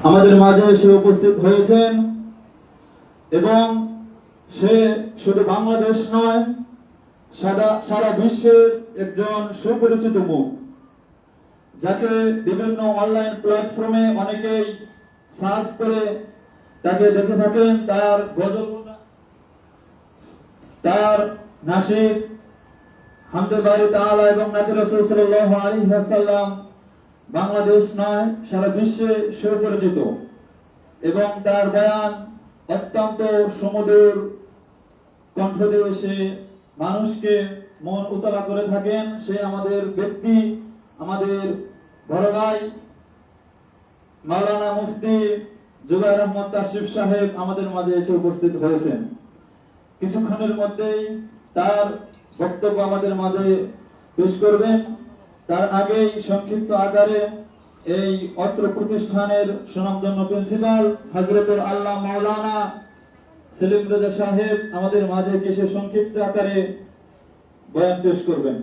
আমাদের মাঝে এসে উপস্থিত হয়েছেন এবং সে শুধু বাংলাদেশ নয়, সারা বিশ্বের একজন সুপরিচিত মুখ, যাকে বিভিন্ন অনলাইন প্ল্যাটফর্মে অনেকেই সার্চ করে তাকে দেখে থাকেন। তার গজল, তার নাশিদ হামদে বারি তাআলা এবং নবী রাসূল সাল্লাল্লাহু আলাইহি ওয়াসাল্লাম বাংলাদেশ নয় সারা বিশ্বে সুপরিচিত এবং তার বয়ান অত্যন্ত সুমধুর কণ্ঠ দিয়ে সে মানুষকে মন উতলা করে থাকেন। সে আমাদের ব্যক্তি, আমাদের বড় ভাই মাওলানা মুফতি জুবায়ের আহমদ তাশরিফ সাহেব আমাদের মাঝে এসে উপস্থিত হয়েছেন। কিছুক্ষণের মধ্যেই তার বক্তব্য আমাদের মাঝে পেশ করবেন। তার আগেই সংক্ষিপ্ত আকারে এই অত্র প্রতিষ্ঠানের সুনামধন্য প্রিন্সিপাল হযরতুল আল্লাহ মাওলানা সেলিম রেজা সাহেব আমাদের মাঝে এসে সংক্ষিপ্ত আকারে বয়ান পেশ করবেন।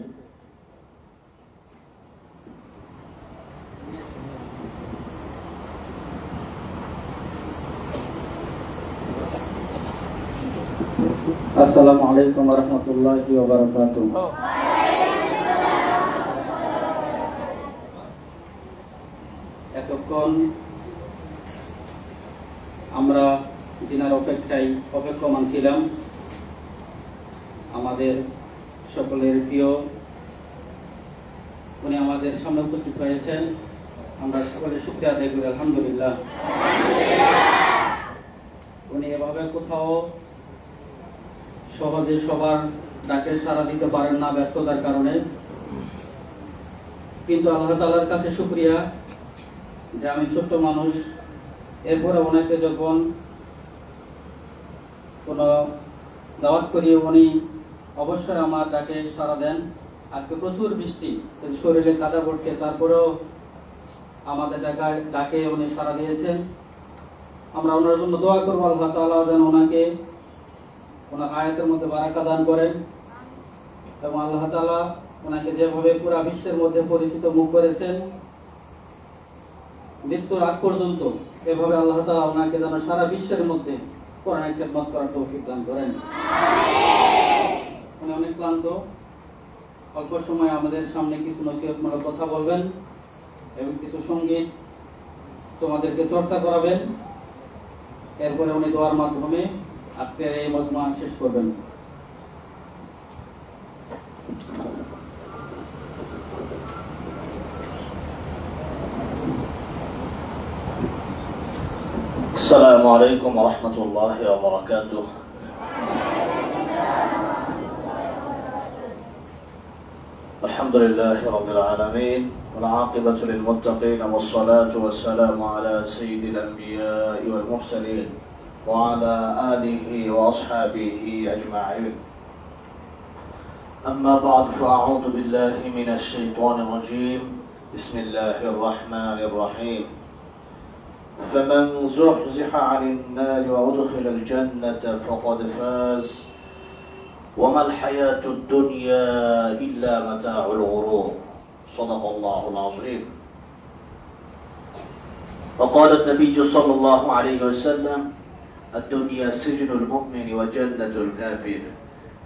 আসসালামু আলাইকুম ওয়া রাহমাতুল্লাহি ওয়া বারাকাতুহু। এতক্ষণ আমরা দিনার অপেক্ষমান ছিলাম, আমাদের সকলের প্রিয় উনি আমাদের সামনে উপস্থিত হয়েছেন। আমরা সকলে শুকরিয়া আদায় করি, আলহামদুলিল্লাহ। উনি এভাবে কোথাও সহজে সবার ডাকে সাড়া দিতে পারেন না ব্যস্ততার কারণে, কিন্তু আল্লাহ তাআলার কাছে শুকরিয়া যে আমি ছোট্ট মানুষ, এরপরে ওনাকে যখন কোন দাওয়াত করি উনি অবশ্যই আমার ডাকে সাড়া দেন। আজকে প্রচুর বৃষ্টি, শরীরে কাদা পড়ছে, তারপরেও আমাদের ডাকে উনি সাড়া দিয়েছেন। আমরা ওনার জন্য দোয়া করবো, আল্লাহ তাআলা যেন ওনাকে ওনার আয়াতের মধ্যে বারাকা দান করেন এবং আল্লাহ তাআলা ওনাকে যেভাবে পুরা বিশ্বের মধ্যে পরিচিত মুখ করেছেন মৃত্যুর আগ পর্যন্ত, এভাবে আল্লাহ তাআলা ওনাকে যেন সারা বিশ্বের মধ্যে কোরআনের খেদমত করার তৌফিক দান করেন। উনি অনেক ক্লান্ত, অল্প সময় আমাদের সামনে কিছু নসিহতমূলক কথা বলবেন এবং কিছু সঙ্গীত তোমাদেরকে চর্চা করাবেন। এরপরে উনি দোয়ার মাধ্যমে আজকের এই মজমা শেষ করবেন। السلام عليكم ورحمة الله وبركاته. الحمد لله رب العالمين والعاقبة للمتقين والصلاة والسلام على سيد الأنبياء والمرسلين وعلى آله وأصحابه أجمعين. أما بعد فأعوذ بالله من الشيطان الرجيم. بسم الله الرحمن الرحيم. فمن زحزح عن النار وأدخل الجنة فقد فاز وما الحياة الدنيا إلا متاع الغرور. صدق الله العظيم. وقال النبي صلى الله عليه وسلم الدنيا سجن المؤمن وجنة الكافر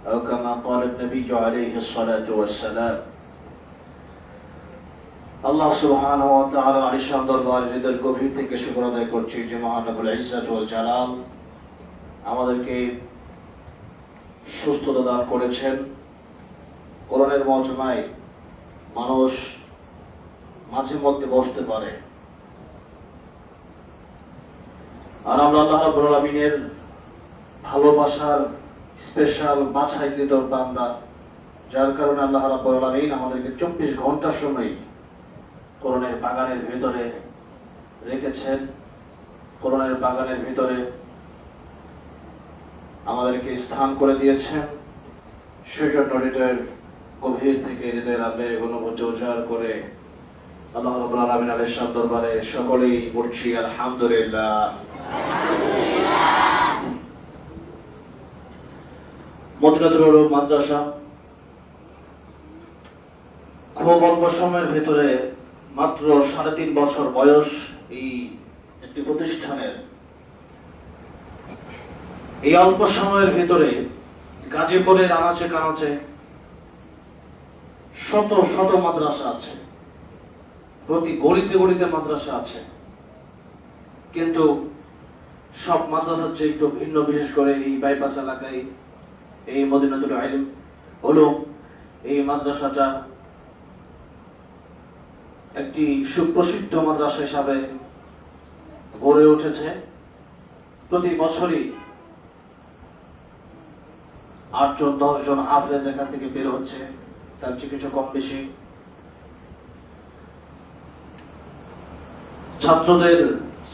أو كما قال النبي عليه الصلاة والسلام. আল্লাহ সুবহানাহু ওয়া তাআলা আলিশান দরবারে হৃদয়ের গভীর থেকে শুকর আদায় করছি যে মহান রব্বুল ইজ্জত ওয়াল জালাল আমাদেরকে সুস্থতা দান করেছেন। কোরআনের মজমায় মানুষ মাঝে মধ্যে বসতে পারে, আর আমরা আল্লাহ রাব্বুল আলামিনের ভালোবাসার স্পেশাল বাছাইকৃত বান্দা, যার কারণে আল্লাহ রাব্বুল আলামিন আমাদেরকে 24 ঘন্টা সময় কোরআনের বাগানের ভিতরে রেখেছেন। কোরআনের বাগানের ভিতরে আমাদেরকে স্থান করে দিয়েছেন। সেজন্য হৃদয়ের গভীর থেকে হৃদয়ের আবেগ অনুভূতি উজাড় করে আল্লাহ রাব্বুল আলামিন আলিশান দরবারে সকলেই পড়ছি আলহামদুলিল্লাহ। মদিনাতুল উলুম মাদ্রাসা খুব অল্প সময়ের ভিতরে মাত্র 3.5 বছর বয়স এই একটি প্রতিষ্ঠানের এই অল্প সময়ের ভিতরে গাজীপুরের আনাচে কানাচে শত শত মাদ্রাসা আছে, প্রতি গলিতে গলিতে মাদ্রাসা আছে, কিন্তু সব মাদ্রাসার চেয়ে একটু ভিন্ন, বিশেষ করে এই বাইপাস এলাকায় এই মদিনাতুল ইলম হলো এই মাদ্রাসাটা একটি সুপ্রসিদ্ধ মাদ্রাসা হিসাবে গড়ে উঠেছে। প্রতি বছরই 8 জন 10 জন হাফেজ এখান থেকে বের হচ্ছে, তার চেয়ে কিছু কম বেশি। ছাত্রদের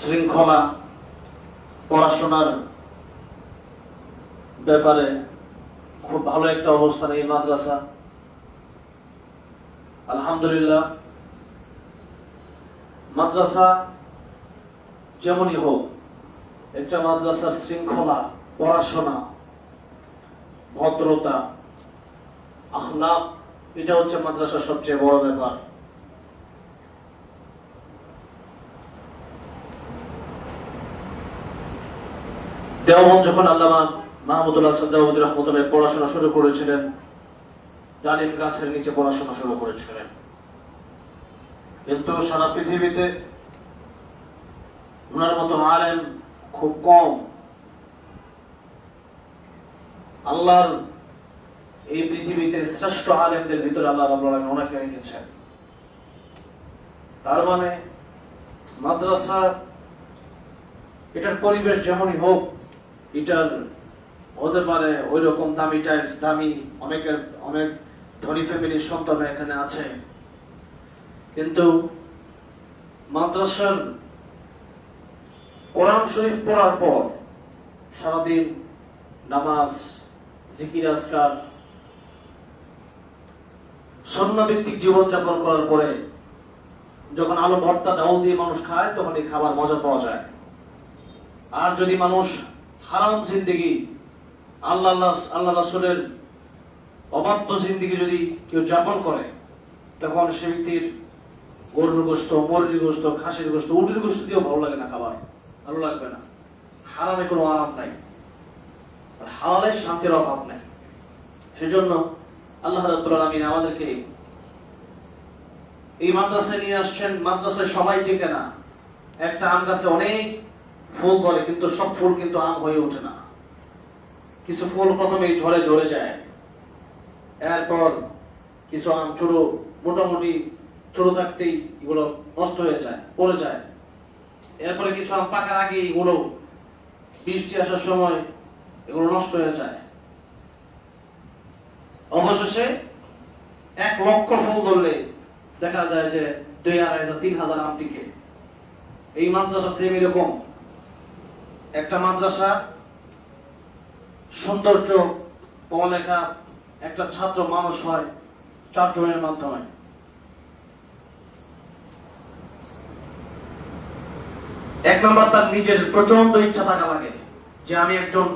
শৃঙ্খলা, পড়াশোনার ব্যাপারে খুব ভালো একটা অবস্থান এই মাদ্রাসা। আলহামদুলিল্লাহ, মাদ্রাসা যেমনই হোক, একটা মাদ্রাসার শৃঙ্খলা, পড়াশোনা, ভদ্রতা, আখলাক, এটা হচ্ছে মাদ্রাসার সবচেয়ে বড় ব্যাপার। দেওবন্দ যখন আল্লামা মাহমুদুল হাসান দেওবন্দি রহমতুল্লাহ পড়াশোনা শুরু করেছিলেন, ডালিম গাছের নিচে পড়াশোনা শুরু করেছিলেন, কিন্তু সারা পৃথিবীতে ওনার মতো আলেম খুব কম। আল্লাহর এই পৃথিবীতে শ্রেষ্ঠ আলেমদের ভিতরে আল্লাহ রাব্বুল আলামিন ওনাকে রেখেছেন। তার মানে মাদ্রাসা, এটার পরিবেশ যেমনই হোক, এটার হতে পারে ওই রকম দামি টাইলস, দামি অনেক ধনী ফ্যামিলির সন্তান এখানে আছে, কিন্তু মাদ্রাসার কোরআন শরীফ পড়ার পর সারাদিন নামাজ, জিকির, আজকার, সুন্নাহভিত্তিক জীবনযাপন করার পরে যখন আলু ভর্তা ডাউল দিয়ে মানুষ খায়, তখন এই খাবার মজা পাওয়া যায়। আর যদি মানুষ হারাম জিন্দেগি, আল্লাহ রাসূলের অবাধ্য জিন্দেগি যদি কেউ যাপন করে, তখন সে ব্যক্তির গরুর গোশত, মুরগির গোশত, খাসির গোশত, উটের গোশত দিয়েও ভালো লাগে না, খাবার ভালো লাগবে না। হারামে কোনো আরাম নাই, হালালে শান্তির অভাব নাই। সেজন্য আল্লাহ রাব্বুল আলামিন আমাদেরকে এই মাদ্রাসায় নিয়ে আসছেন। মাদ্রাসায় সবাই টিকে না। একটা আম গাছে অনেক ফুল ধরে, কিন্তু সব ফুল কিন্তু আম হয়ে ওঠে না। কিছু ফুল প্রথমে ঝরে ঝরে যায়, এরপর কিছু আম ছোট, মোটামুটি ছোট থাকতেই এগুলো নষ্ট হয়ে যায়, পড়ে যায়। এরপরে কিছু আম পাকার আগে এগুলো বৃষ্টি আসার সময় এগুলো নষ্ট হয়ে যায়। অবশেষে 1 লক্ষ ফুল ধরলে দেখা যায় যে 2,500 3,000 আম টিকে। এই মাদ্রাসা সেম এরকম। একটা মাদ্রাসা সৌন্দর্য, পড়ালেখা, একটা ছাত্র মানুষ হয় 4 জনের মাধ্যমে। এক নম্বর, তার নিজের প্রচন্ড ইচ্ছা থাকা লাগে যে আমি একজন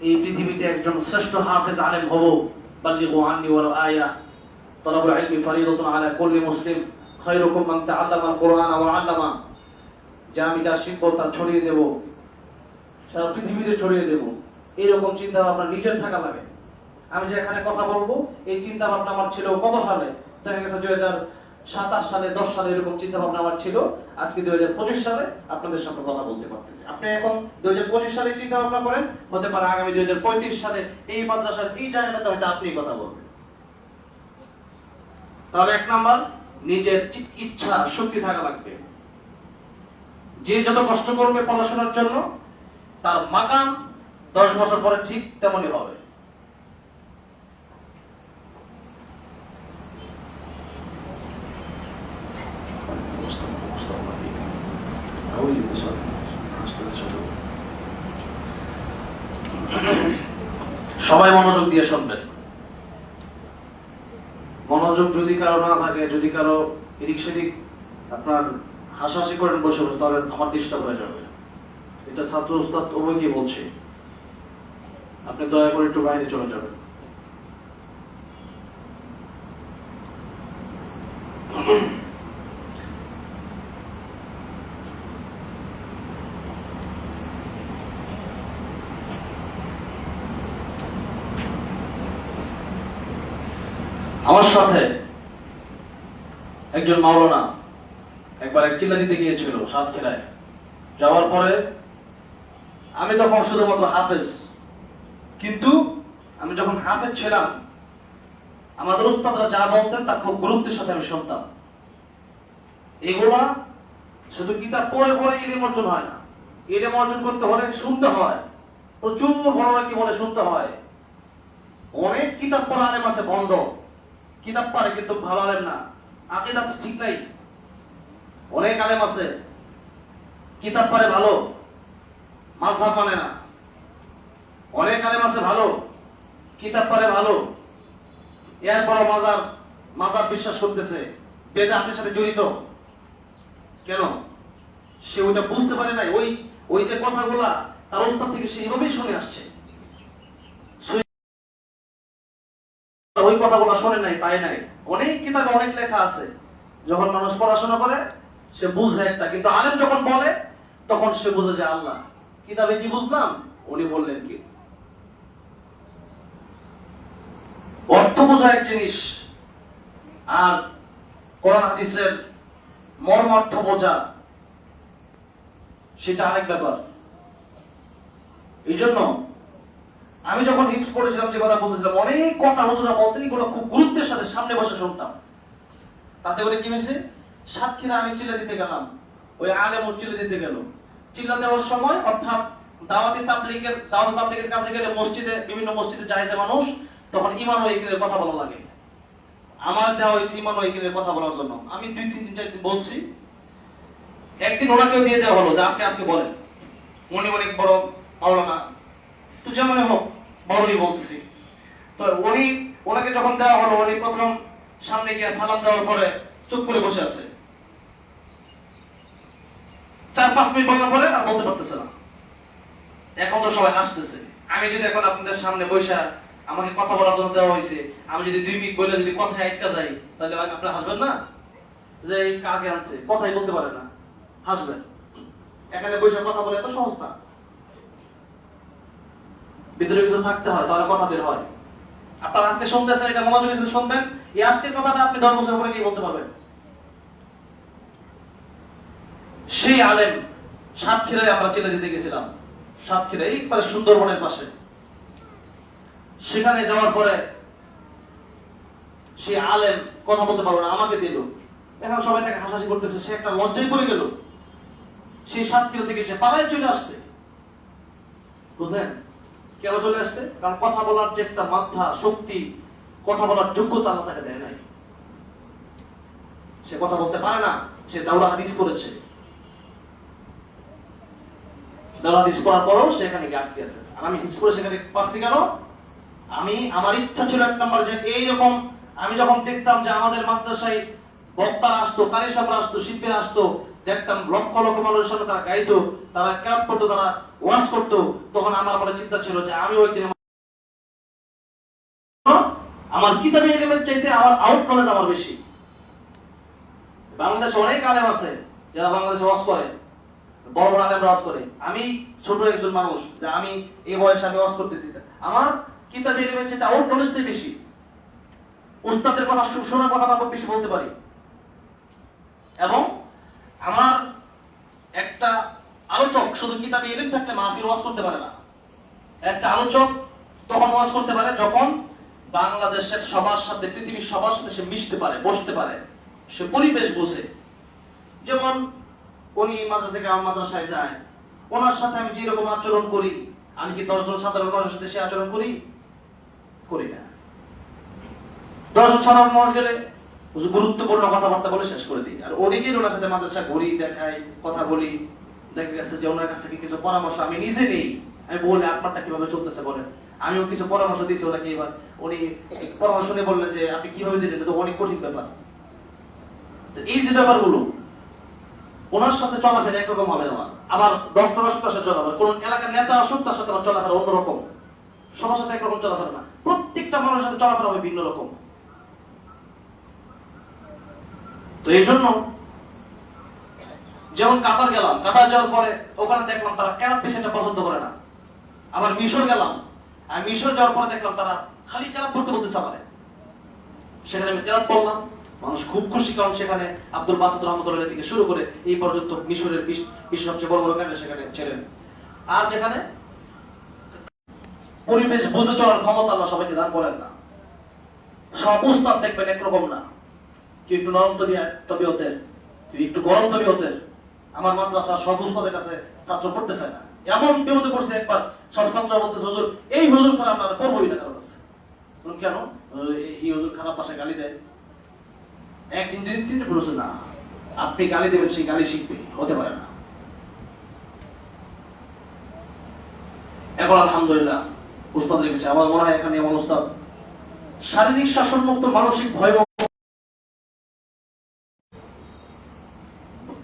এই পৃথিবীতে একজন শ্রেষ্ঠ হাফেজ আলেম হব। বাল্লিগু আন্নি ওয়ালাউ আয়া, তালাবুল ইলমি ফরিদাতুন আলা কুল্লি মুসলিম, খায়রুকুম মান তাআল্লামা আল কুরআন ওয়া আল্লামা। যে আমি যা শিখবো তা ছড়িয়ে দেব, সারা পৃথিবীতে ছড়িয়ে দেব, এরকম চিন্তা ভাবনা নিজের থাকা লাগে। আমি যে এখানে কথা বলবো, এই চিন্তা ভাবনা আমার ছিল কত সালে, দেখা গেছে 2027 সালে, 10 সালে এরকম চিন্তা ভাবনা আমার ছিল। আজকে 2025 সালে আপনাদের সাথে কথা বলতে পারতেছি। আপনি এখন 2025 সালে চিন্তা ভাবনা করেন, হতে পারে আগামী 2035 সালে এই মাদ্রাসার এই জায়গাটাতে হয়তো আপনি কথা বলবেন। তাহলে 1 নাম্বার, নিজের ইচ্ছা শক্তি থাকা লাগবে। যে যত কষ্ট করবে পড়াশোনার জন্য, তার মাকাম 10 বছর পরে ঠিক তেমনই হবে। সবাই মনোযোগ দিয়ে শুনবেন। মনোযোগ যদি কারো না থাকে, যদি কারো এদিক সেদিক আপনার হাসাহাসি করেন বসে বসে, তাহলে আমার ডিস্টার্ব হয়ে যাবে। এটা ছাত্র উস্তাদ উভয়কে বলছে, আপনি দয়া করে একটু বাইরে চলে যাবেন। আমার সাথে একজন মাওলানা একবার এক চিল্লা দিতে গিয়েছিল সাতক্ষীরায়। যাওয়ার পরে আমি তখন শুধুমাত্র হাফেজ, কিন্তু আমি যখন হাফেজ ছিলাম আমাদের উস্তাদরা যা বলতেন তা খুব গুরুত্বের সাথে আমি শুনতাম। এগুলা শুধু কিতাব পড়ে পড়ে ইলম অর্জন হয় না, ইলম অর্জন করতে হলে শুনতে হয়, প্রচুর বড় কি বলে শুনতে হয়। অনেক কিতাব পড়া আলেম আছে বন্ধ, কিতাব পারে কিন্তু ভালো আলেম না, আকীদা ঠিক নাই। অনেক আলেম আছে কিতাব পারে ভালো, মাযহাব মানে না। অনেক আলেম আছে ভালো, কিতাব পারে ভালো, এরপর মাজার বিশ্বাস করতেছে, বেদাতের সাথে জড়িত। কেন? সে ওইটা বুঝতে পারে নাই। ওই যে কথাগুলা তার অন্তর থেকে সে এইভাবেই শুনে আসছে, ওই কথাগুলো শোনে নাই, পায় নাই। অনেক কিতাবে অনেক লেখা আছে, যখন মানুষ পড়াশোনা করে সে বুঝে একটা, কিন্তু আলেম যখন বলে তখন সে বুঝে যে আল্লাহ কিতাবে কি বুঝলাম, উনি বললেন কি। অর্থ বোঝা এক জিনিস, আর কোরআন হাদিসের মর্মার্থ বোঝা সেটা আরেক ব্যাপার। এই জন্য আমি যখন হিফজ পড়েছিলাম, যে কথা বলতেছিলাম, অনেক কথা হুজুরা বলতেন, এগুলো খুব গুরুত্বের সাথে সামনে বসে শুনতাম। তাতে করে কি হয়েছে, সাতক্ষীরা আমি চিল্লা দিতে গেলাম, ওই আলেম চিল্লা দিতে গেল। চিল্লা দেওয়ার সময় অর্থাৎ দাওয়াতি তাবলীগের কাছে গেলে মসজিদে, বিভিন্ন মসজিদে যায় যে মানুষ, তখন ইমাম ও ইকরামের কথা বলা লাগে। আমার দেওয়া হয়েছে ইমাম ও ইকরামের কথা বলার জন্য। আমি 2-3 দিন 4 দিন বলছি। একদিন ওনাকেও দিয়ে দেওয়া হলো যে আপনি আজকে বলেন। উনি অনেক বড় মাওলানা, তো যেমন হোক বড়ই বলতেছি। তো ওনাকে যখন দেওয়া হলো, উনি প্রথম সামনে গিয়ে সালাম দেওয়ার পরে চুপ করে বসে আছে। 4-5 মিনিট বলার পরে আর বলতে পারতেছে না। এখন তো সবাই হাসতেছে। আমি যদি এখন আপনাদের সামনে বসে, আমাকে কথা বলার জন্য দেওয়া হয়েছে, আমি যদি 2 মিনিট বলে যদি কথায় আটকা যাই, তাহলে আপনারা হাসবেন না? যে কাকে আনছে, কথাই বলতে পারে না, হাসবেন। এখানে বসে কথা বলে এত সহজ না, ভিতরে ভিতরে থাকতে হয়, তাহলে কথা বের হয়। আপনারা আজকে শুনতেছেন, এটা মনোযোগের সাথে শুনবেন। এই আজকের কথাটা আপনি 10 বছর পরে গিয়ে বলতে পারবেন। সেই আলেম সাতক্ষীরায় আমরা চিল্লা দিতে গেছিলাম, সাতক্ষীরা একবারে সুন্দরবনের পাশে। সেখানে যাওয়ার পরে সেই আলেম কথা বলতে পারলো না, আমাকে দিল। এখন সবাই তাকে হাসাহাসি করতেছে, সে একটা লজ্জায় পড়ে গেল। সেই সাতক্ষীরা থেকে সে পালায় চলে আসছে। বুঝলেন কেন চলে আসছে? কারণ কথা বলার যে একটা মাত্রা, শক্তি, কথা বলার যোগ্যতা আল্লাহ তাকে দেয় নাই। সে কথা বলতে পারে না, সে দাওরা হাদিস করেছে। দাওরা হাদিস করার পরও সেখানে গিয়ে আটকে আছে। আর আমি হিজ করে সেখানে পারছি কেন? আমার ইচ্ছা ছিল 1 নম্বর, যে এইরকম আমি যখন দেখতাম যে আমাদের মাদ্রাসায় বক্তারা আসতো, কারি সাহেবরা আসতো, শিল্পীরা আসতো, দেখতাম লক্ষ লক্ষ মানুষের সামনে তারা গাইতো, তারা ক্যাপ করতো, তারা ওয়াজ করতো, তখন আমার মনে চিন্তা ছিল যে আমি ওই দিন আমার কিতাবে ইলমের চাইতে আমার আউট নলেজ আমার বেশি। বাংলাদেশে অনেক আলেম আছে যারা বাংলাদেশে ওয়াজ করে, বড় বড় আলেমরা ওয়াজ করে। আমি ছোট একজন মানুষ, যে আমি এই বয়সে আমি ওয়াজ করতেছি, আমার কিতাবে ইলমের চাইতে আউট নলেজটাই বেশি। উস্তাদের কথা শোনার কথা আমি বেশি বলতে পারি। এবং আমার একটা আলোচক শুধু কিতাবে ইলম থাকলে মাহফিল ওয়াজ করতে পারে না। একটা আলোচক তখন ওয়াজ করতে পারে যখন বাংলাদেশের সবার সাথে, পৃথিবীর সবার সাথে সে মিশতে পারে, বসতে পারে, সে পরিবেশ বোঝে। যেমন উনি মাঝে থেকে আমার মাদ্রাসায় যায়, ওনার সাথে আমি যেরকম আচরণ করি, আমি কি 10 জন সাধারণ মানুষের সাথে সে আচরণ করি? করি না। 10 জন সাধারণ মানুষ গেলে গুরুত্বপূর্ণ কথাবার্তা বলে শেষ করে দিই। আর উনি গিয়ে ওনার সাথে মাদ্রাসা ঘুরি, দেখাই, কথা বলি, দেখা গেছে যে ওনার কাছ থেকে কিছু পরামর্শ আমি নিজে নেই। আমি বলি আপনারটা কিভাবে চলতেছে বলেন, আমিও কিছু পরামর্শ দিয়েছি ওনাকে। এবার উনি পরামর্শ নিয়ে বললেন যে আপনি কিভাবে দিলেন, তো অনেক কঠিন ব্যাপার। এই যে ব্যাপারগুলো, ওনার সাথে চলাফেরা একরকম হবে না। আবার ডক্টর আসুক তার সাথে চলাফেরা, কোন এলাকার নেতা আসুক তার সাথে আমার চলাফেরা অন্যরকম, সবার সাথে একরকম চলাফেরা না। প্রত্যেকটা মানুষের সাথে চলাফেরা হবে ভিন্ন রকম। তো এই জন্য যেমন কাতার গেলাম, কাতার যাওয়ার পরে ওখানে দেখলাম তারা কেন পেশেন্টটা পছন্দ করে না। আবার মিশর গেলাম, আর মিশর যাওয়ার পরে দেখলাম তারা খালি কেরাত পড়তে বলতেছে আমাদের। সেখানে আমি কেরাত পড়লাম, মানুষ খুব খুশি, কারণ সেখানে আব্দুল বাসিত রহমতুল্লাহ থেকে শুরু করে এই পর্যন্ত মিশরের বিশ্বের সবচেয়ে বড় বড় জ্ঞানী সেখানে ছিলেন। আর যেখানে পরিবেশ বুঝে চলার ক্ষমতা আল্লাহ সবাইকে দান করেন না। সব উস্তাদ দেখবেন একরকম না, কেউ একটু নরম তবিয়তের, কেউ একটু গরম তবিয়তের। আমার মাদ্রাসার সব উস্তাদের কাছে ছাত্র পড়তে চায় না, এমন বিপদে পড়ছে একবার সব ছাত্র বলতেছে, হুজুর এই হুজুর ছাড়া আপনারা পড়বই না কারো কাছে। কেন? এই হুজুর খারাপ ভাষায় গালি দেয়। একদিন দুদিন তিনটে বলেছে, না আপনি গালি দেবেন, সেই গালি শিখবে, হতে পারে না। এখন আলহামদুলিল্লাহ উস্তাদ রেখেছে। আমার মনে হয় এখানে এমন উস্তাদ শারীরিক শাসন মুক্ত, মানসিক ভয়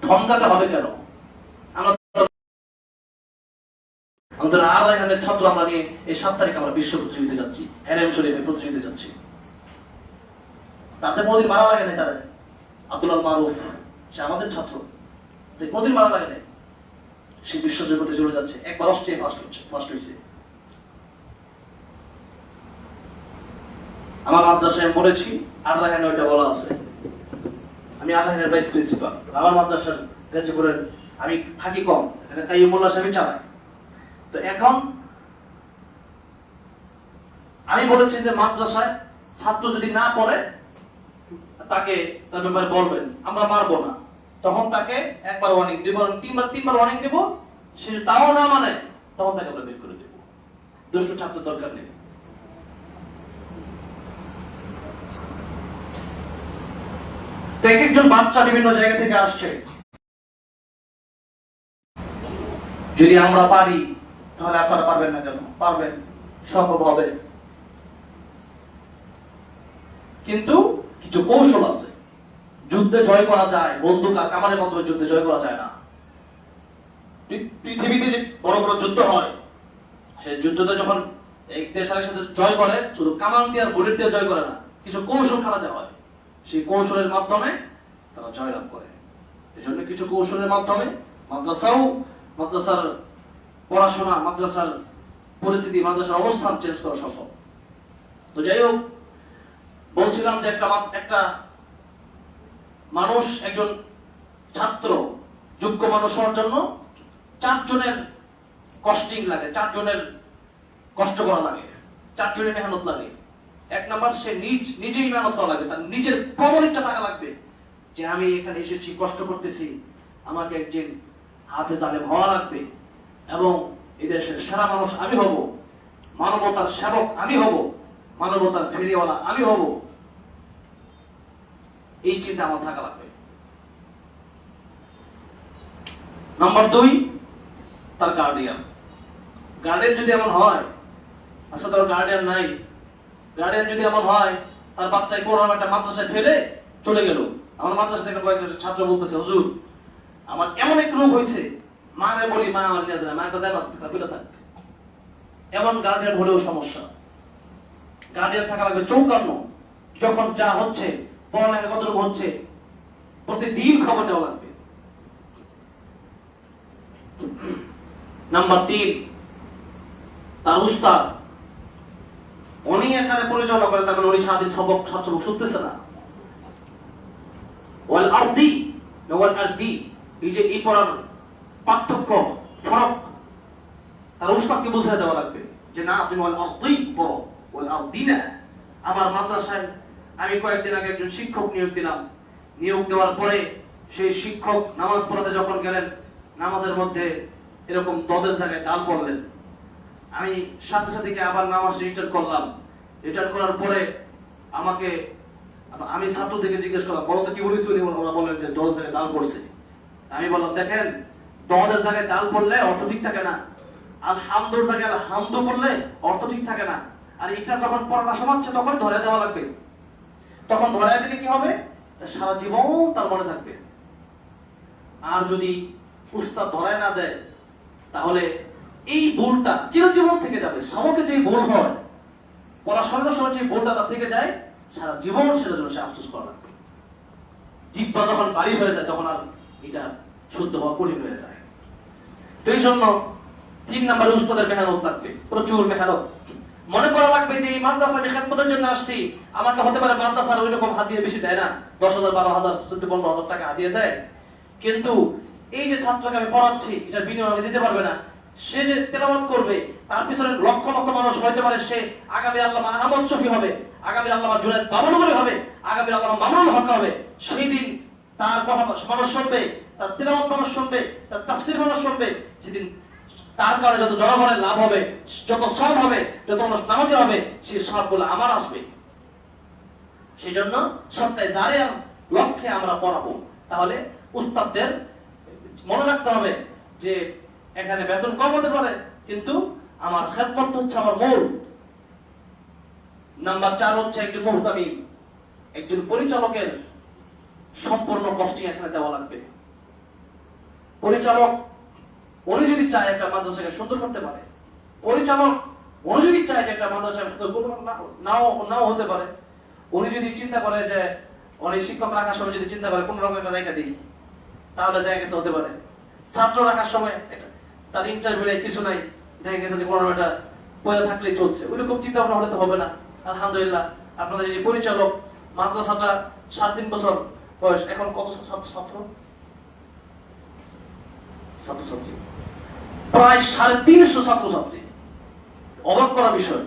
ধমকাতে হবে কেন? আমাদের আর এখানের ছাত্র আমরা নিয়ে এই 7 তারিখ আমরা বিশ্ব প্রতিযোগিতা যাচ্ছি, হেরেম শরীফে প্রতিযোগিতা যাচ্ছি। তাতে কোনদিন মারা লাগে নাই তাদের। আব্দুল মারুফ সে আমাদের ছাত্র, কোনদিন মারা লাগে নাই, সে বিশ্ব জগতে চলে যাচ্ছে। একবার অস্ট্রিয়া ফার্স্ট হয়েছে। আমার মাদ্রাসায় পড়েছি, আর রাখানে ওইটা বলা আছে। আমি আর রাখানের ভাইস প্রিন্সিপাল। আমার মাদ্রাসার গাজীপুরের আমি থাকি কম, এখানে কাইয়ুমুল্লাহ সাহেব চালাই। তো এখন আমি বলেছি যে মাদ্রাসায় ছাত্র যদি না পড়ে তাকে তার ব্যাপারে বলবেন, আমরা মারবো না। তখন তাকে একবার ওয়ার্নিং দিব, তিনবার ওয়ার্নিং দিব। সে তাও না মানে তখন তাকে আমরা বের করে দেব। দুষ্ট ছাত্র দরকার নেই। এক একজন বাচ্চা বিভিন্ন জায়গা থেকে আসছে। যদি আমরা পারি তাহলে আপনারা পারবেন না কেন? পারবেন, সম্ভব হবে। কিন্তু কিছু কৌশল আছে। যুদ্ধে জয় করা যায়, বন্দুক আর কামানের মাধ্যমে যুদ্ধে জয় করা যায় না। পৃথিবীতে যে বড় বড় যুদ্ধ হয়, সেই যুদ্ধতে যখন এক দেশ আরেক সাথে জয় করে, শুধু কামান দিয়ে আর বুলেট দিয়ে জয় করে না, কিছু কৌশল খাটাতে হয়। সেই কৌশলের মাধ্যমে তারা জয়লাভ করে। এই জন্য কিছু কৌশলের মাধ্যমে মাদ্রাসার পড়াশোনা, মাদ্রাসার পরিস্থিতি, মাদ্রাসার অবস্থান চেঞ্জ করা সম্ভব। তো যাই হোক, বলছিলাম যে একটা মানুষ, একজন ছাত্র যোগ্য মানুষ হওয়ার জন্য 4 জনের কস্টিং লাগে, 4 জনের কষ্ট করা লাগে, 4 জনের মেহনত লাগে। 1 নাম্বার, সে নিজেই মেহনত করা লাগবে, তার নিজের প্রবল ইচ্ছা থাকা লাগবে যে আমি এখানে এসেছি, কষ্ট করতেছি, আমাকে একজন হাফেজ আলেম হওয়া লাগবে এবং এদেশের সেরা মানুষ আমি হব, মানবতার সেবক আমি হব, মানবতার ফেরিওয়ালা আমি হব। এই চিন্তা আমার থাকা লাগবে। নাম্বার 2, তার গার্ডিয়ান যদি এমন হয়, আচ্ছা তার গার্ডিয়ান নাই, গার্ডিয়ান যদি এমন হয় তার বাচ্চায় কোন একটা মাদ্রাসায় ফেলে চলে গেল। আমার মাদ্রাসা থেকে কয়েকজন ছাত্র বলতেছে, হুজুর আমার এমন এক রোগ হয়েছে, মারে বলি মা আমার নিয়ে যায়, মায়ের কাছে ফেলে থাক। এমন গার্ডিয়ান হলেও সমস্যা। গার্ডিয়ান থাকা লাগবে 54। যখন যা হচ্ছে, পড়ালেখা কতটুকু হচ্ছে, প্রতিদিন খবর নেওয়া লাগবে। নাম্বার 3, তার উস্তাদ। উনি এখানে পরিচালনা করে, তার উনি সারাদিন সবক ছাত্র শুনতেছে না। ওয়াল আরদি এই যে এই পড়ার পার্থক্য, ফরক, তার উস্তাদকে বুঝিয়ে দেওয়া লাগবে যে না, তুমি ওয়াল আরদি পড়ো, ওয়াল আরদি না। আমার মাদ্রাসায় আমি কয়েকদিন আগে একজন শিক্ষক নিয়োগ দিলাম। নিয়োগ দেওয়ার পরে সেই শিক্ষক নামাজ পড়াতে যখন গেলেন, নামাজের মধ্যে এরকম দদের জায়গায় ডাল পড়লেন। আমি সাথে সাথে আবার নামাজ রিটার্ন করলাম। রিটার্ন করার পরে আমি ছাত্রদেরকে জিজ্ঞেস করলাম, বলো তো কি বলেছি? ওরা বললেন যে দদের জায়গায় ডাল পড়ছে। আমি বললাম, দেখেন, দদের জায়গায় ডাল পড়লে অর্থ ঠিক থাকে না, আর হামদুর জায়গায় হামদু পড়লে অর্থ ঠিক থাকে না। আর এটা যখন পড়াটা শোনাচ্ছে তখন ধরে দেওয়া লাগবে। তখন ধরে দিলে কি হবে? সারা জীবন তার মনে থাকবে। আর যদি উস্তাদ ধরায় না দেয়, তাহলে এই ভুলটা চিরজীবন থেকে যাবে। সবকে যে ভুল হয়, পড়াশোনার সময় যে ভুলটা তার থেকে যায়, সারা জীবন সেটার জন্য সে আফসোস করা লাগবে। জিহ্বা যখন বাড়ি হয়ে যায়, তখন আর এটা শুদ্ধ হওয়া কঠিন হয়ে যায়। তো এই জন্য 3 নম্বরে উস্তাদের মেহনত লাগবে, প্রচুর মেহনত। মনে করা লাগবে যে এই মাদ্রাসা আমি খেদমতের জন্য আসছি, আমাকে হতে পারে মাদ্রাসার ওই রকম হাদিয়া বেশি দেয় না, 10,000 12,000 14-15,000 টাকা হাদিয়া দেয়, কিন্তু এই যে ছাত্রকে আমি পড়াচ্ছি এটার বিনিময় আমি দিতে পারবে না। সে যে তেলাওয়াত করবে তার পিছনে লক্ষ লক্ষ মানুষ হইতে পারে, সে আগামী আল্লামা আহমদ শফি হবে, আগামী আল্লামা জুনায়েদ বাবলগরি হবে, আগামী আল্লামা মামুনুল হক হবে। সেই দিন তার কথা মানুষ শুনবে, তার তেলাওয়াত মানুষ শুনবে, তার তাফসীর মানুষ শুনবে। সেদিন তার কারণে যত জনগণের লাভ হবে, যত সব হবে, যত মানুষ নামাজি হবে, সেই সবগুলো আমার আসবে। সেই জন্য সপ্তাহে যারে লক্ষ্যে আমরা পড়াবো, তাহলে উস্তাদদের মনে রাখতে হবে যে এখানে বেতন কম হতে পারে, কিন্তু আমার খেদমত হচ্ছে আমার মূল। নাম্বার 4 হচ্ছে একজন মুহতামিম, একজন পরিচালকের সম্পূর্ণ কস্টিং এখানে দেওয়া লাগবে। পরিচালক উনি যদি চায় একটা মাদ্রাসাকে সুন্দর করতে পারে, পরিচালক উনি যদি চায় যে একটা মাদ্রাসাকে নাও হতে পারে, উনি যদি চিন্তা করে যে উনি শিক্ষক রাখার সময় যদি চিন্তা করে কোন রকম একটা রেখা দিই, তাহলে দেখা গেছে হতে পারে। ছাত্র রাখার সময় তার ইন্টারভিউ কিছু নাই, দেখা গেছে যে কোনো একটা পয়লা থাকলেই চলছে, ওইরকম চিন্তা ভাবনা হলে তো হবে না। আলহামদুলিল্লাহ আপনাদের যিনি পরিচালক, মাদ্রাসাটা 7-3 বছর বয়স, এখন কত ছাত্রছাত্রী প্রায় 350 ছাত্রছাত্রী, অবাক করা বিষয়।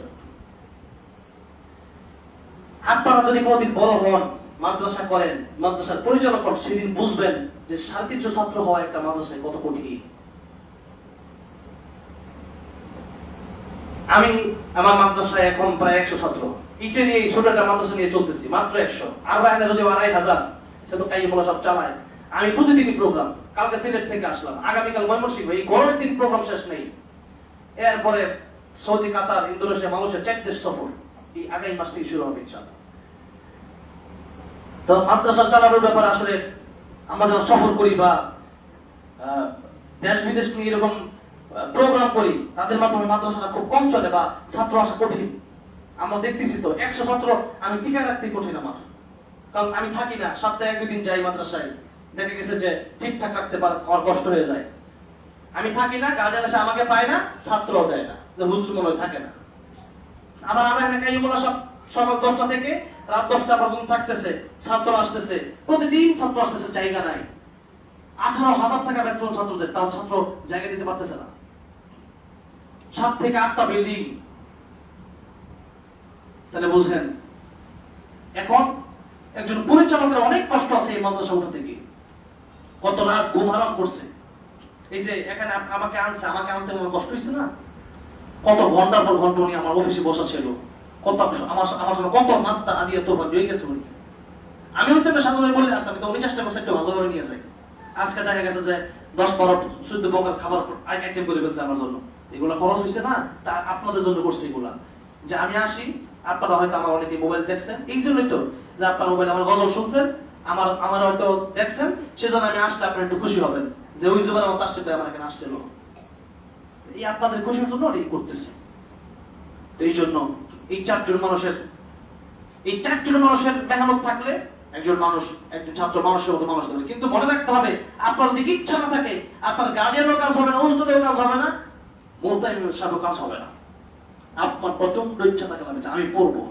আপনারা যদি কোনদিন বড় হন, মাদ্রাসা করেন, মাদ্রাসার পরিচালক হন, সেদিন বুঝবেন যে 350 ছাত্র হওয়া একটা মাদ্রাসায় কত কঠিন। আমি আমার মাদ্রাসায় এখন প্রায় 100 ছাত্র, ইটে নিয়ে ছোট একটা মাদ্রাসা নিয়ে চলতেছি, মাত্র 100। আর বাইরে যদি 2,500, সে তো কাইমুল্লাহ সব চালায়। আমি প্রতিদিনই প্রোগ্রাম, কালকে সিলেট থেকে আসলাম, আগামীকাল ময়মনসিংহ, এই গরমের দিন প্রোগ্রাম শেষ নেই। এরপরে সৌদি, কাতার, ইন্দোনেশিয়া, মালয়েশিয়া 4 দেশ সফর, এই আগামী মাস থেকে শুরু হবে ইনশাআল্লাহ। তো মাদ্রাসা চালানোর ব্যাপারে আসলে আমরা যখন সফর করি বা দেশ বিদেশ নিয়ে এরকম প্রোগ্রাম করি, তাদের মাধ্যমে মাদ্রাসাটা খুব কম চলে বা ছাত্র আসা কঠিন। আমরা দেখতেছি তো 100 ছাত্র আমি টিকা রাখতে কঠিন আমার, কারণ আমি থাকি না, সপ্তাহে 1-2 দিন যাই মাদ্রাসায়, দেখা গেছে যে ঠিকঠাক রাখতে পারা আমার কষ্ট হয়ে যায়। আমি থাকি না, গার্ডিয়ান এসে আমাকে পায় না, ছাত্রও দেয় না, হুজুর মনে থাকে না। আবার আমরা এখানে কাইমুল্লাহ সব সকাল 10টা থেকে রাত 10টা পর্যন্ত থাকতেছে, ছাত্র আসতেছে, প্রতিদিন ছাত্র আসতেছে, জায়গা নাই। 18,000 টাকা বেতন ছাত্রদের, তাও ছাত্র জায়গা দিতে পারতেছে না। 7 থেকে 8টা বিল্ডিং, তাহলে বুঝেন এখন একজন পরিচালকের অনেক কষ্ট আছে এই মাদ্রাসা উঠা থেকে, কত রাত ঘুম হারাম করছে। এই যে এখানে আমাকে আনছে, আমাকে আনতে আমার কষ্ট হয়েছে না, কত ঘন্টার পর ঘন্টা উনি আমার অফিসে বসা ছিল, কত আমার জন্য কত নাস্তা আদিয়া তোফা দিয়ে গেছে উনি। আমি হচ্ছে সাধারণ বলে আসতাম, কিন্তু উনি চেষ্টা করছে একটু ভালোভাবে নিয়ে যায়। আজকে দেখা গেছে যে 10-12 প্রকার খাবার আইটেম করে ফেলছে আমার জন্য। এগুলো খরচ হয়েছে না, তা আপনাদের জন্য করছে এগুলা, যে আমি আসি, আপনারা হয়তো আমার অনেকে মোবাইল দেখছেন, এই জন্যই তো যে আপনার মোবাইল আমার গজল শুনছেন, আমার হয়তো দেখছেন, সেজন্য আমি আসলে আপনারা একটু খুশি হবেন যে ওই যুগের আমার তার সাথে আমার এখানে আসছিল। এই আপনাদের খুশির জন্য এই করতেছে। তো এই জন্য এই 4 জন মানুষের মেহনত থাকলে একজন ছাত্র মানুষের মতো মানুষ হবে। কিন্তু মনে রাখতে হবে, আপনার যদি ইচ্ছা না থাকে, আপনার গার্ডিয়ানও কাজ হবে না, উস্তাদেরও কাজ হবে না, মুহতামিমের সাহেবের কাজ হবে না। আপনার প্রচন্ড ইচ্ছা থাকলে হবে আমি পড়বো,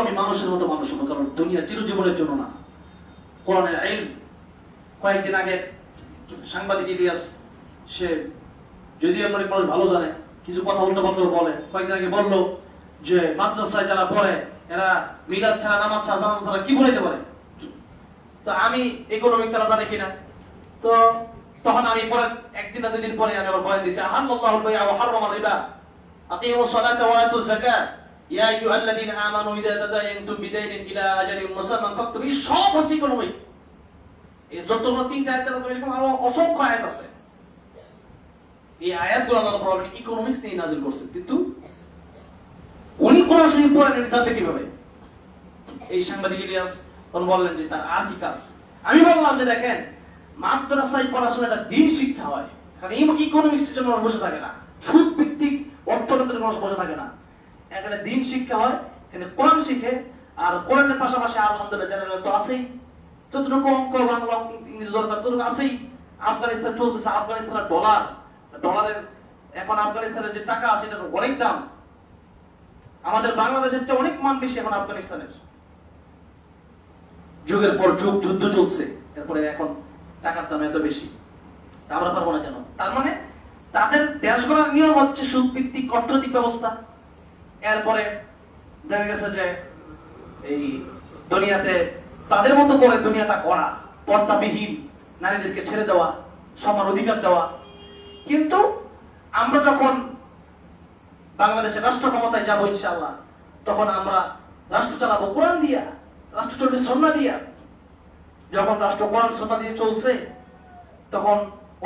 আমি মানুষের মতো মানুষ হবো, কারণ দুনিয়া চিরজীবনের জন্য না। কোরআনের ইলম, কয়েকদিন আগে সাংবাদিক ইলিয়াস, সে যদি আপনার মানুষ ভালো জানে, কিছু কথা উল্টো বলে, কয়েকদিন আগে বললো যে মাদ্রাসায় যারা পড়ে এরা মিলাদ ছাড়া, নামাজ ছাড়া, জানাজা ছাড়া কি বলতে পারে। তো আমি ইকোনমিক তারা জানে কিনা, তো তখন আমি পরে 1 না 2 দিন পরে আমি আবার বয়ান দিয়েছি, আহাল্লাহুল বাই'a ওয়া হারামার রিবা, আকিমুস সালাতা ওয়া আতুজ যাকাত, ইয়া আইয়ুহাল্লাযীনা আমানু ইযা তাদায়ানতুম বিদাইনিন ইলা আজালিন মুসাম্মান ফাকতুবু। এই সব হচ্ছে ইকোনমিক। এই যতগুলো 3টা আয়াত আছে, এরকম আরো অসংখ্য আয়াত আছে। এই আয়াতগুলো আল্লাহ প্রবলেম ইকোনমিক্স নিয়ে নাযিল করছে, কিন্তু উনি কোরআন শরীফ পড়েন জানতে কিভাবে? এই সাংবাদিক ইলিয়াস বললেন যে তার আর কি কাজ। আমি বললাম যে দেখেন, মাদ্রাসায় পড়াশোনা একটা দিন শিক্ষা হয়, কারণ ইকোনমিক্সের জন্য বসে থাকে না, সুদ ভিত্তিক অর্থনীতির জন্য বসে থাকে না, এখানে দিন শিক্ষা হয়, এখানে কোরআন শিখে। আর কোরআনের পাশাপাশি আলহামদুলিল্লাহ জেনারেল তো আছেই, যতটুকু অঙ্ক, বাংলা, ইংরেজি দরকার ততটুকু আছেই। আফগানিস্তান চলতেছে, আফগানিস্তানের ডলারের এখন আফগানিস্তানের যে টাকা আছে এটার অনেক দাম, আমাদের বাংলাদেশের চেয়ে অনেক মান বেশি এখন আফগানিস্তানের। যুগের পর যুগ যুদ্ধ চলছে, এরপরে এখন টাকার দাম এত বেশি, তা আমরা পারবো না কেন? তার মানে তাদের দেশ গড়ার নিয়ম হচ্ছে সুদভিত্তিক অর্থনৈতিক ব্যবস্থা। এরপরে দেখা গেছে যে এই দুনিয়াতে তাদের মতো করে দুনিয়াটা করা, পর্দাবিহীন, নারীদেরকে ছেড়ে দেওয়া, সমান অধিকার দেওয়া। কিন্তু আমরা যখন বাংলাদেশের রাষ্ট্র ক্ষমতায় যাবো ইনশাআল্লাহ, তখন আমরা রাষ্ট্র চালাবো কোরআন দিয়া, রাষ্ট্র চলবে সুন্নাহ দিয়া। যখন রাষ্ট্র কোরআন সুন্নাহ দিয়ে চলছে, তখন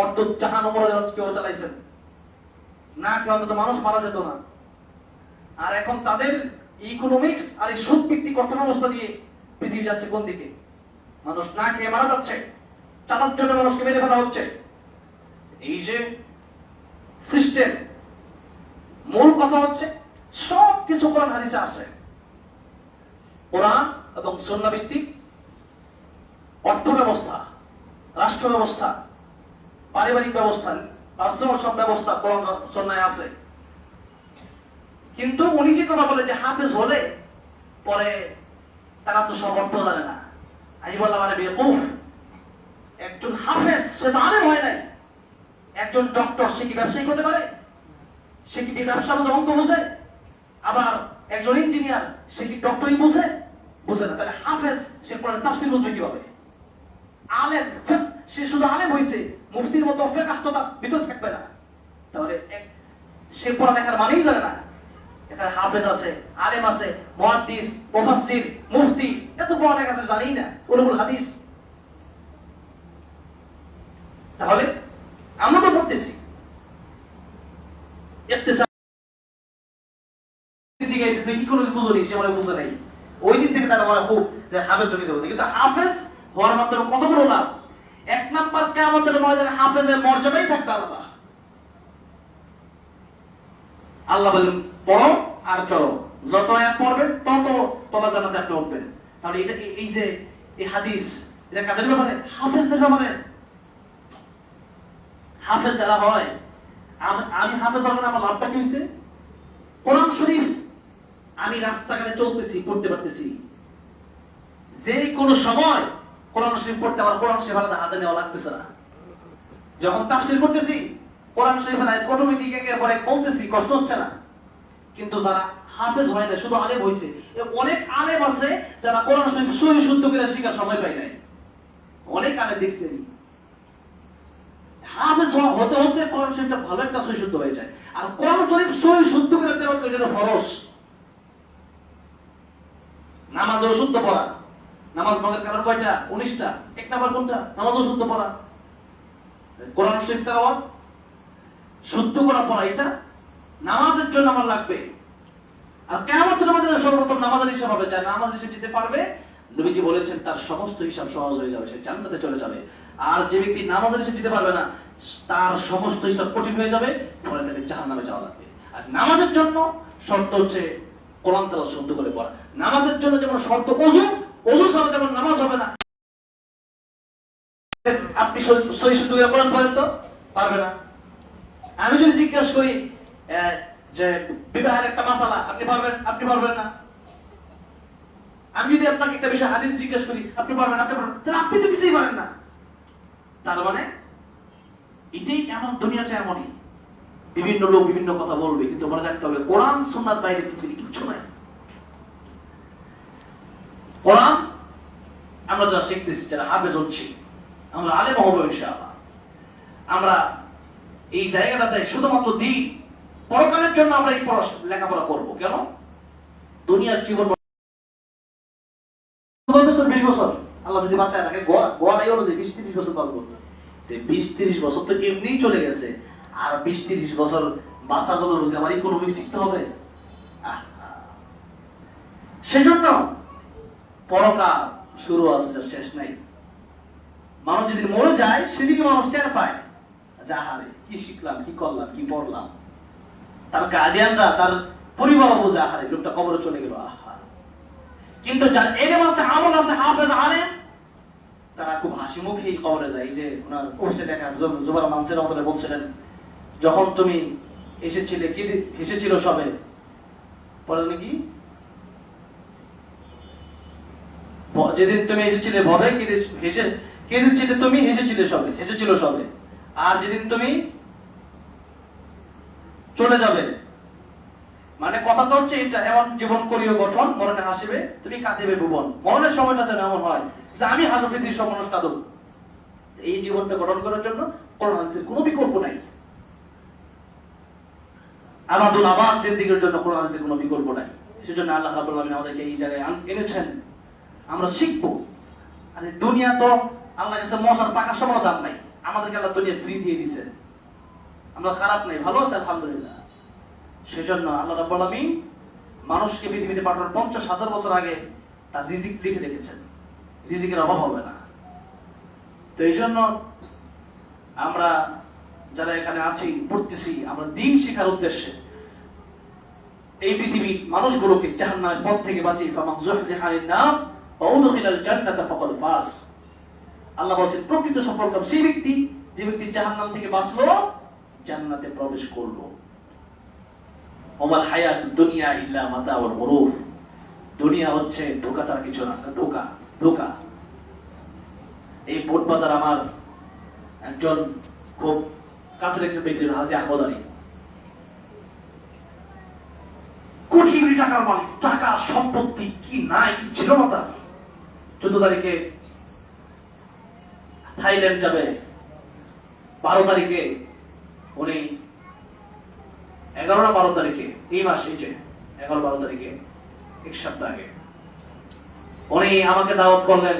অর্ধ জাহান কেউ চালাইছেন না, কেউ অন্তত মানুষ মারা যেত না। আর এখন তাদের ইকোনমিক্স আর এই সুদ ভিত্তিক অর্থ ব্যবস্থা দিয়ে পৃথিবী যাচ্ছে কোন দিকে? মানুষ না খেয়ে মারা যাচ্ছে, চালার জন্য মানুষকে মেরে ফেলা হচ্ছে। এই যে সিস্টেম, মূল কথা হচ্ছে সব কিছু কোরআন হাদিসে আছে। কোরআন এবং সুন্নাহ ভিত্তিক অর্থ ব্যবস্থা, রাষ্ট্র ব্যবস্থা, পারিবারিক ব্যবস্থা, রাষ্ট্র সব ব্যবস্থা কোরআন সুন্নাহে আছে। কিন্তু উনি যে কথা বলে যে হাফেজ হলে পরে তারা তো সব অর্থ জানে না, আমি বললাম আরে বেকুফ, একজন হাফেজ সে তো আলেম হয় নাই। একজন ডক্টর সে কি ব্যবসায়ী হতে পারে? সে কি ব্যবসা বুঝে, অঙ্ক বুঝে? আবার একজন ইঞ্জিনিয়ার সে কি ডক্টরই বুঝে? বুঝে না। তাহলে হাফেজ সে কোরআন তাফসীর বুঝবে কিভাবে? আলেম সে শুধু আলেম হইছে, মুফতির মতো ফিকহ তো তার ভিতর থাকবে না। তাহলে সে কোরআন লেখার মানেই জানে না। এখানে হাফেজ আছে, আলেম আছে, মুহাদ্দিস, মুফাসসির, মুফতি, এত বড় লেখা আছে জানেই না, উলুমুল হাদিস। তাহলে আমরা তো পড়তেছি ওই দিন থেকে তারা খুব যে হাফেজ হয়ে যাবে। কিন্তু হাফেজ হওয়ার মাধ্যমে কতগুলো লাভ। এক নাম্বার কিয়ামতের ময়দানে হাফেজের মর্যাদাই থাকবে আলাদা। আল্লাহ বলেন পড়ো আর চলো, যত আয়াত পড়বেন তত তোমরা জান্নাতে আপনি উঠবেন। তাহলে এটা এই যে এই হাদিস, এটা কাদের ব্যাপারে? হাফেজদের ব্যাপারে। হাফেজ যারা হয়, আমি হাফেজ হব না, আমার লাভটা কি হয়েছে? কোরআন শরীফ আমি রাস্তাঘাটে চলতেছি, পড়তে পারতেছি, যে কোনো সময় কোরআন শরীফ পড়তে আমার কোরআন শরীফ আলাদা হাতে নেওয়া লাগতেছে না। যখন তাফসীর করতেছি কোরআন শরীফ অটোমেটিক একের পর এক বলতেছি, কষ্ট হচ্ছে না। কিন্তু যারা হাফেজ হয় না, শুধু আলেম হয়েছে, অনেক আলেম আছে যারা কোরআন শরীফ সহি শুদ্ধ করে শেখার সময় পায় নাই। অনেক আলেম দেখছি হাফেজ হতে হতে কোরআন শরীফটা ভালো একটা সহি শুদ্ধ হয়ে যায়। আর কোরআন শরীফ সহি শুদ্ধ করে তেলাওয়াত করে, এটা ফরজ। নামাজও শুদ্ধ পড়া, নামাজ ভাঙার কারণ কয়টা? 19টা। এক নাম্বার কোনটা? নামাজও শুদ্ধ পড়া। কোরআন শরীফ তেলাওয়াত শুদ্ধ করা পড়া, এটা নামাজের জন্য আমার লাগবে। আর কিয়ামতের ময়দানে সর্বপ্রথম নামাজের হিসাব হবে, যারা নামাজ হিসাব দিতে পারবে, নবীজি বলেছেন তার সমস্ত হিসাব সহজ হয়ে যাবে, সে জান্নাতে চলে যাবে। আর যে ব্যক্তি নামাজের হিসাব দিতে পারবে না, তার সমস্ত হিসাব কঠিন হয়ে যাবে, পরে তাকে জাহান্নামে যাওয়া লাগবে। আর নামাজের জন্য শর্ত হচ্ছে কোরআন তেলাওয়াত শুদ্ধ করে পড়া। নামাজের জন্য যেমন শর্ত ওযু, ওযু ছাড়া যেমন নামাজ হবে না। আপনি সহি শুদ্ধ করে কোরআন পড়েন তো পারবে না। আমি যদি জিজ্ঞাসা করি যে বিবাহের একটা মাসালা, আপনি পারবেন? আপনি পারবেন না। আমি যদি আপনাকে একটা বিষয় হাদিস জিজ্ঞাসা করি, আপনি পারবেন? আপনি পারবেন? তাহলে আপনি তো কিছুই পারেন না। তার মানে এটাই এমন, দুনিয়াটা এমনই, বিভিন্ন লোক বিভিন্ন কথা বলবে, কিন্তু মনে রাখতে হবে কোরআন সুন্নাহর বাইরে পৃথিবীতে কিচ্ছু নাই। কোরআন আমরা যারা শিখতেছি, যারা হাফেজ হচ্ছি, আমরা আলেম হবো ইনশাআল্লাহ। আমরা এই জায়গাটাতে শুধুমাত্র দিন পরকালের জন্য আমরা এই লেখাপড়া করবো। কেন? দুনিয়ার জীবন 20 বছর আল্লাহ যদি বাঁচায় রাখে, গড়াই হলো যে 20-30 বছর বাঁচবো। 20-30 বছর তো এমনিই চলে গেছে, আর 20-30 বছর বাঁচার জন্য রোজে আমার ইকোনমিক্স শিখতে হবে। সেজন্য পরকাল শুরু আছে, শেষ নাই। মানুষ যদি মরে যায়, সেদিকে মানুষ টের পায়, যাহারে কি শিখলাম, কি করলাম, কি পড়লাম। তার গার্ডিয়ানরা, তার পরিবার বোঝে, আহারে লোকটা কবরে চলে গেল, আহা। কিন্তু যার এলেম আছে, আমল আছে, হাফেজ আলেম, তারা খুব হাসি মুখে কবরে যায়। এই যে ওনার কোর্সে দেখা জুবাইর মানসুর বলছিলেন, যখন তুমি এসেছিলে, কি হেসেছিল সবে, পড়ে নাকি যেদিন তুমি এসেছিলে ভবে কেঁদেছিলে তুমি, হেসেছিল সবে। আর যেদিন তুমি চলে যাবে, মানে কথা তো হচ্ছে এটা, এমন জীবন করিও গঠন মরণে হাসিবে তুমি কাঁদিবে ভুবন। মরণের সময়টা যেন এমন হয় যে আমি হাসব পৃথিবীর সব মানুষ কাঁদব। এই জীবনটা গঠন করার জন্য কোরআন হাদিসের কোনো বিকল্প নাই। আমাদুল আবাদ জিন্দেগীর জন্য কোরআন হাদিসের কোনো বিকল্প নাই। সেজন্য আল্লাহ রাব্বুল আলামিন আমাদেরকে এই জায়গায় এনেছেন, আমরা শিখবো। আর দুনিয়া তো আল্লাহর কাছে মশার পাকা সমান দাম নাই। আমাদেরকে আল্লাহ দুনিয়া ফ্রি দিয়ে দিয়েছেন, আমরা খারাপ নাই, ভালো আছে আলহামদুলিল্লাহ। সেজন্য আল্লাহ রাব্বুল আলামিন মানুষকে পৃথিবীতে পাঠানোর 50,000 বছর আগে তার রিজিক লিখে রেখেছেন, রিজিকের অভাব হবে না। তো এই জন্য আমরা যারা এখানে আছি, পড়তেছি, আমরা দিন শেখার উদ্দেশ্যে এই পৃথিবীর মানুষগুলোকে জাহান্নামের পথ থেকে বাঁচিয়ে ফামান যুহজিহা আনিন নার ওয়া উদখিলাল জান্নাতা ফাকাদ ফাজ। আল্লাহ বলেন প্রকৃত সফলকাম সেই ব্যক্তি যে ব্যক্তি জাহান্নাম থেকে বাঁচলো, জান্নাতে প্রবেশ করলো। ওমাল হায়াতুদ দুনিয়া ইল্লা মাতাউল গুরুর। দুনিয়া হচ্ছে ধোঁকা ছাড়া কিছু না, ধোঁকা। এই বোট বাজার আমার একজন খুব কাছের একজন ব্যক্তি হাজী আহমদ আলী, কোটি কোটি টাকার মালিক, টাকা সম্পত্তি কি নাই, কি ছিল না তার। 14 তারিখে থাইল্যান্ড যাবে, 12 তারিখে উনি 11 না 12 তারিখে এই মাসে, যে 11-12 তারিখে এক সপ্তাহ আগে উনি আমাকে দাওয়াত করলেন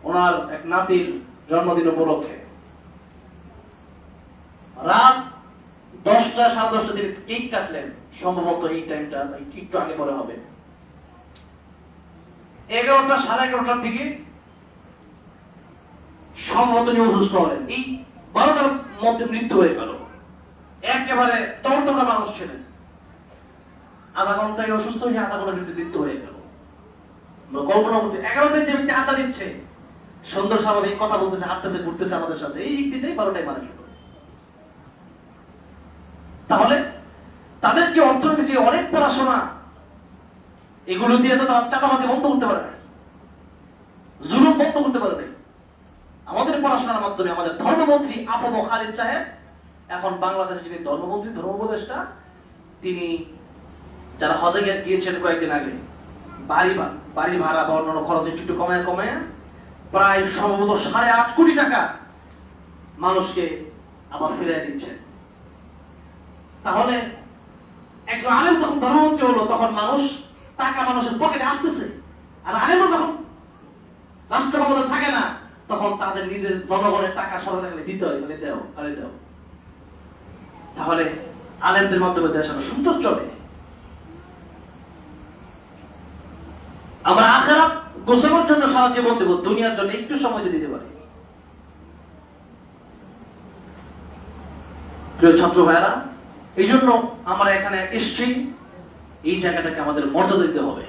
ওনার এক নাতির জন্মদিন উপলক্ষে। রাত 10টা 10:30 দিন কেক কাটলেন, সম্ভবত এই টাইমটা একটু আগে পরে হবে। 11টা 11:30টার দিকে সম্ভবত উনি অসুস্থ হলেন। এই 12টার মধ্যে মৃত্যু হয়ে গেল। একেবারে তরতাজা মানুষ ছিলেন, আধা ঘন্টায় অসুস্থ হয়ে আধা ঘন্টার ভিতরে মৃত্যু হয়ে গেল। কল্পনা করতে 11টায় যে ব্যক্তি আড্ডা দিচ্ছে, সুন্দর স্বাভাবিক কথা বলতেছে, হাঁটতেছে, ঘুরতেছে আমাদের সাথে, এই ব্যক্তিটাই 12টায় মারা গেল। তাহলে তাদের যে অর্থনীতি, যে অনেক পড়াশোনা, এগুলো দিয়ে তো তারা চাঁদাবাজি বন্ধ করতে পারে না, জুলুম বন্ধ করতে পারে না। আমাদের পড়াশোনার মাধ্যমে আমাদের ধর্মমন্ত্রী আবু খালিদ সাহেব, এখন বাংলাদেশের যিনি ধর্মমন্ত্রী, ধর্মোপদেষ্টা, তিনি যারা হজে গিয়েছেন কয়েকদিন আগে, বাড়ি ভাড়া বা অন্যান্য খরচ একটু কমায় প্রায় সম্ভবত 8.5 কোটি টাকা মানুষকে আবার ফিরিয়ে দিচ্ছেন। তাহলে একজন আলেম যখন ধর্মমন্ত্রী হলো, তখন টাকা মানুষের পকেটে আসতেছে। আর আলেমও যখন রাষ্ট্র ক্ষমতা থাকে না, তখন তাদের নিজের জনগণের টাকা সরকারে দিতে হয়, দাও। তাহলে আলেমদের মাধ্যমে দেশ আরো সুন্দর চলে। আমরা আখিরাত গোছানোর জন্য সারা জীবন দেব, দুনিয়ার জন্য একটু সময় দিতে পারি। প্রিয় ছাত্র ভাইরা, এই জন্য আমরা এখানে এসেছি। এই জায়গাটাকে আমাদের মর্যাদা দিতে হবে,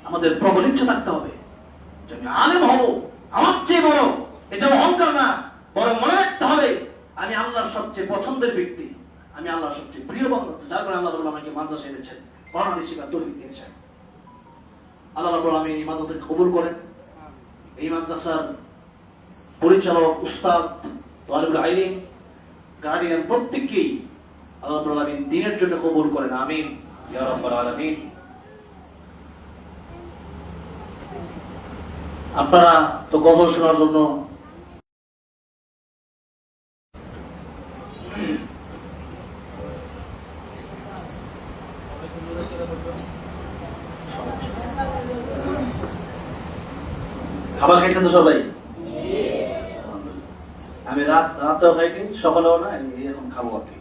আমাদের প্রবল ইচ্ছা থাকতে হবে যে আমি আলেম হব, আমার চেয়ে বড়। এটা অহংকার না, বরং মনে রাখতে হবে আমি আল্লাহর সবচেয়ে পছন্দের ব্যক্তি, আমি আল্লাহর সবচেয়ে প্রিয় বান্দা। যার কারণে আল্লাহ আমাকে মাদ্রাসা এনেছেন, কোরআন হাদিস শেখার তৌফিক দিয়েছেন। আল্লাহ রাব্বুল আলামিন এই মাদ্রাসাকে কবুল করেন। এই মাদ্রাসার পরিচালক, উস্তাদ, তালিবুল ইলম, গার্ডিয়ান প্রত্যেককেই আল্লাহ রাব্বুল আলামিন দ্বীনের জন্য কবুল করেন, আমিন ইয়া রাব্বাল আলামিন। আপনারা তো গজল শোনার জন্য খাবার খাইছেন তো সবাই? আমি রাতেও খাইনি, সকালেও না, এখন খাবো আর কি।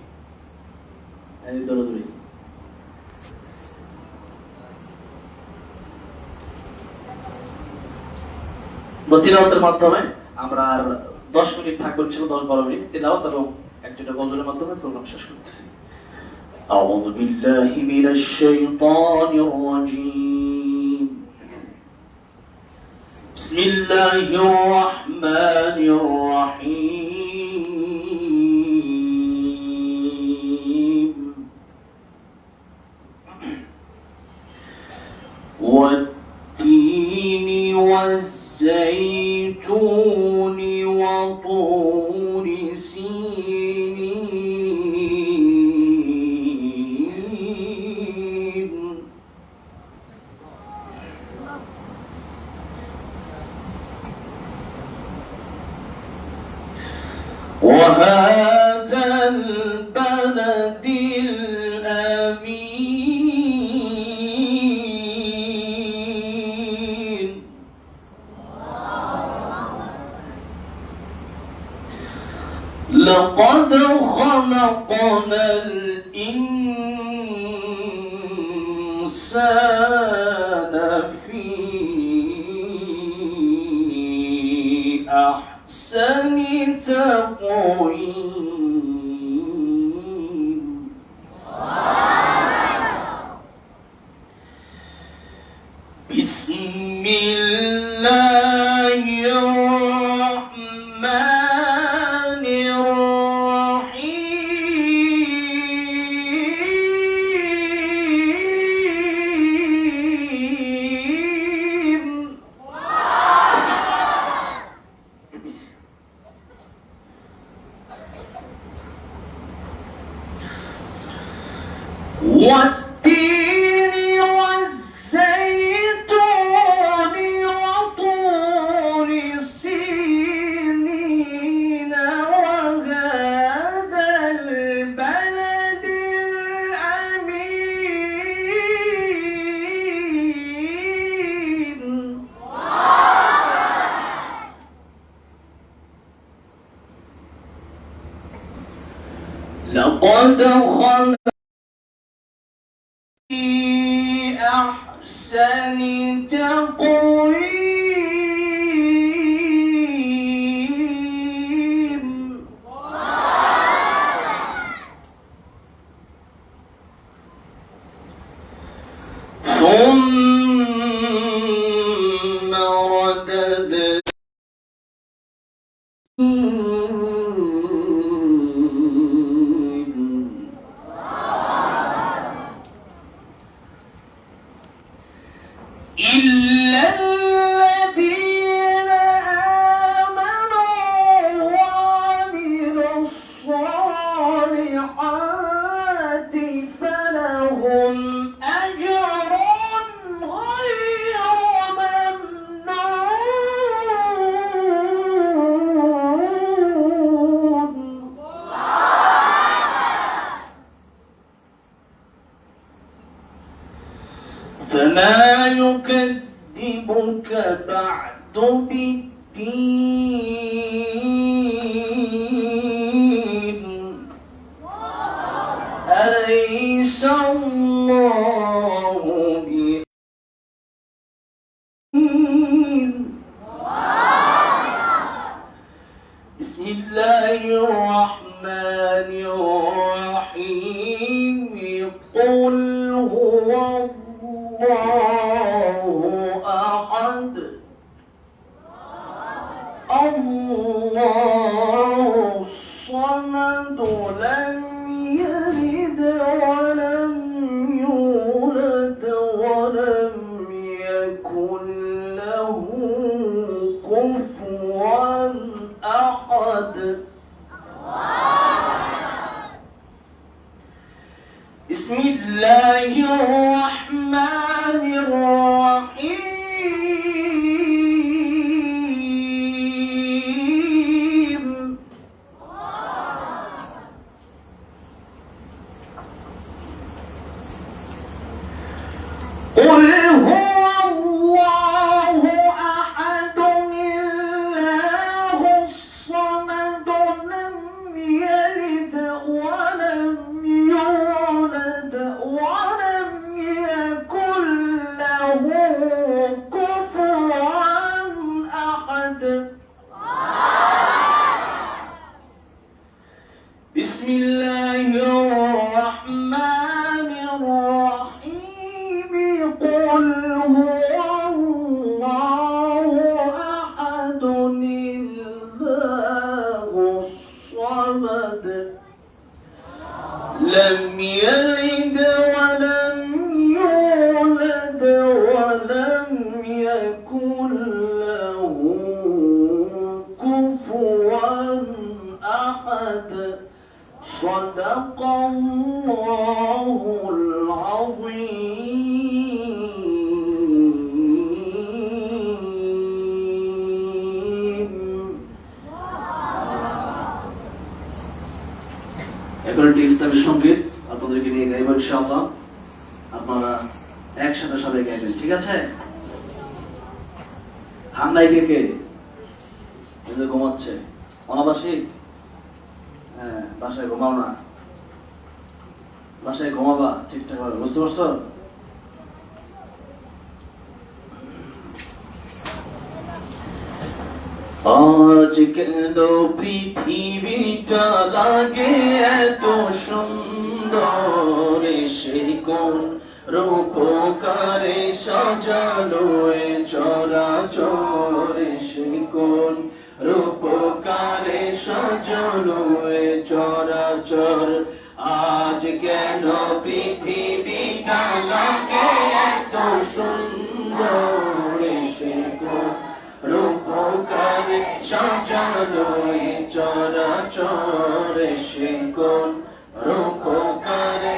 দৌড়াদৌড়ি তিলাওয়াতের মাধ্যমে আমরা আর 10 মিনিট থাকবো, ছিল 10-12 মিনিট তিলাওয়াত এবং একটা গজলের মাধ্যমে প্রোগ্রাম শেষ করতেছি। আউযু বিল্লাহি মিনাশ শাইতানির রাজীম। বিসমিল্লাহির রাহমানির রাহিম। وهذا البلد الأمين لقد خلقنا الإنسان في أحسن تقويم بسم الله الرحمن الرحيم والتين والزيتون وطور سينين وهذا البلد الأمين لقد خلقنا في أحسن تقويم ثم رددنا إلا الذين آمنوا وعملوا الصالحات فلهم أجر غير ممنون فما يكذبك بعد بالدين أليس الله بأمين بسم الله الرحمن الرحيم قل هو الله أحد الله الصمد لم يلد ولم يولد ولم يكن له كفوا أحد بسم الله الرحمن الرحيم قل هو الله أحد الله الصمد لم يلد ولم يولد ولم يكن له كفوا أحد بسم الله الرحمن الرحيم قل هو الله أحد الله الصمد لم يلد ولم يولد ولم يكن له كفوا أحد صدق الله العظيم এখন একটি ইসলামী সঙ্গীত আপনাদেরকে নিয়ে গাইব ইনশাআল্লাহ। আপনারা একসাথে সবাই গাইবেন, ঠিক আছে? ঠান্ডায় কে কে ঘুমাচ্ছে? অনাবাসিক? হ্যাঁ, বাসায় ঘুমাও না, বাসায় ঘুমাবা ঠিকঠাক ভাবে, বুঝতে পারছো? আজ কেন পৃথিবীটা লাগে এত সুন্দর, সে কোন রূপকারে সাজানো এ চরাচর, সে কোন রূপকারে সাজানো এ চরাচর। আজ কেন পৃথিবীটা লাগে এত সুন্দর, সে কোন রূপকারে সাজানো এ চরাচর, সে কোন রূপকারে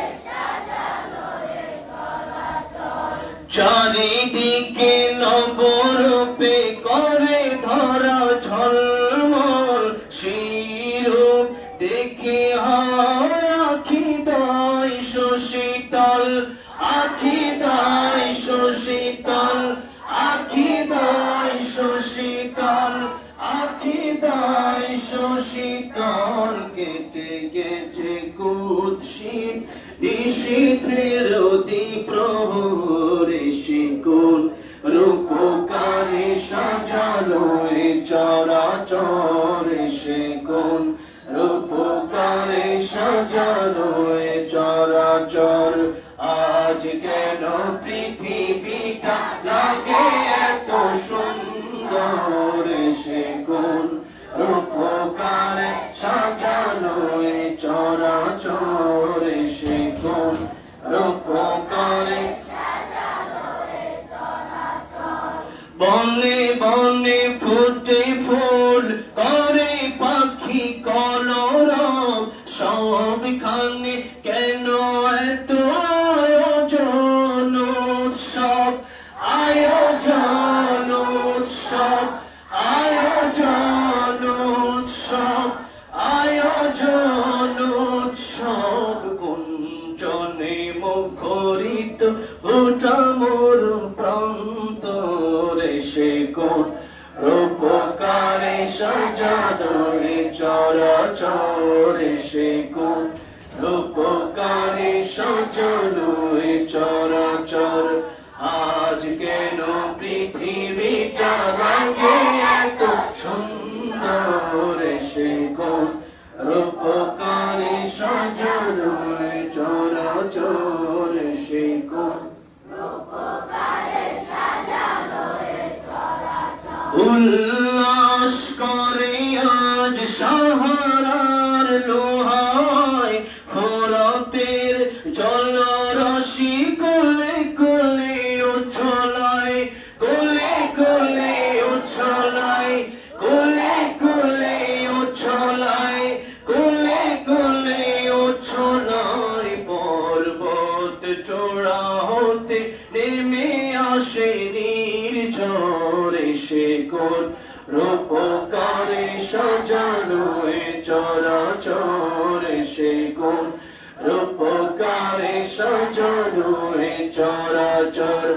চারিদিকে নবরূপে করে ধরা ঝলমল, সেই রূপ দেখে হয় আখি দায় শশীতল, আখি দায় শশীতল, আখি দায় শশীতল, আখি দায় শশীতল। কেটে গেছে কুৎসিত নিশীথের প্রহরে, সে কোন রূপকারে সাজানো এ চরাচর, সে কোন রূপকারে সাজানো এ চরাচর। আজ কেন পৃথিবীটা লাগে এত সুন্দর, সে কোন রূপকারে সাজানো এ চরাচর, সে কোন রূপকারে। বনে বনে ফুটে ফুল করে পাখি কলরব, সবখানে কেন এত আয়োজন উৎসব, আয়োজন উৎসব, আয়োজন উৎসব, আয়োজন উৎসব। কুঞ্জনে মুখরিত ভুটামোর প্রান্তরে, সে কোন রূপকারে সাজানো এ চরাচর, সে কোন রূপকারে সাজানো এ চরাচর। আজ কেন পৃথিবীটা লাগে এত সুন্দর, সে কোন রূপকারে সাজানো এ চরাচর, সে কোন উল্লাস করে আজ সাহারার লোহায়, ফোরাতের জলরাশি কোলে কোলে উছলায়, কোলে কোলে উছলায়, কোলে কোলে উছলায়, কোলে কোলে উছলায়। পর্বত চূড়া হতে নেমে আসে নির্ঝরে, সে কোন রূপকারে সাজানো এ চরাচর, সে কোন রূপকারে সাজানো এ চরাচর।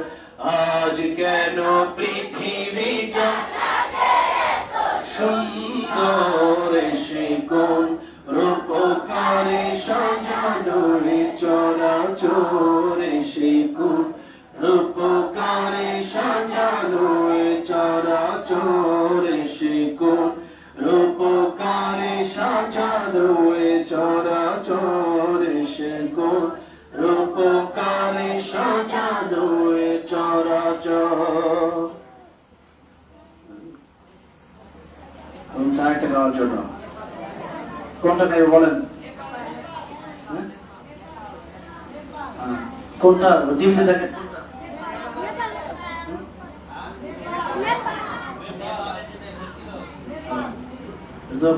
আজ কেন পৃথিবীটা সুন্দর, সে কোন রূপকারে সাজানো এ চরাচর, সে কোন রূপকারে সাজানো এ চরাচর, সে কোন রূপকারে সাজানো এ চরাচর, সে কোন রূপকারে সাজানো এ চরাচর। আরেকটা গাওয়ার জন্য কোনটা নেবে বলেন? কোনটা টিভিতে দেখেন?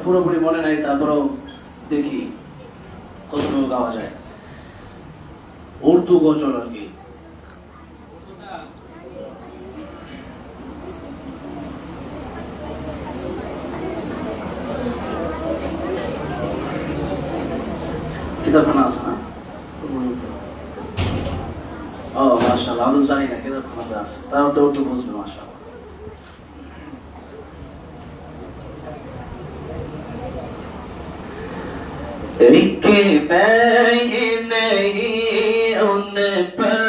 পুরোপুরি মনে নাই, তারপরেও দেখি কতটুকু গাওয়া যায়। উর্দু গজল আর কি। কিতাবখানা আছে না? ও মাশাআল্লাহ, আমি তো জানি না কিতাবখানাতে আছে, তাও তো উর্দু বুঝবে মাশাআল্লাহ। एक मैं नहीं उन पर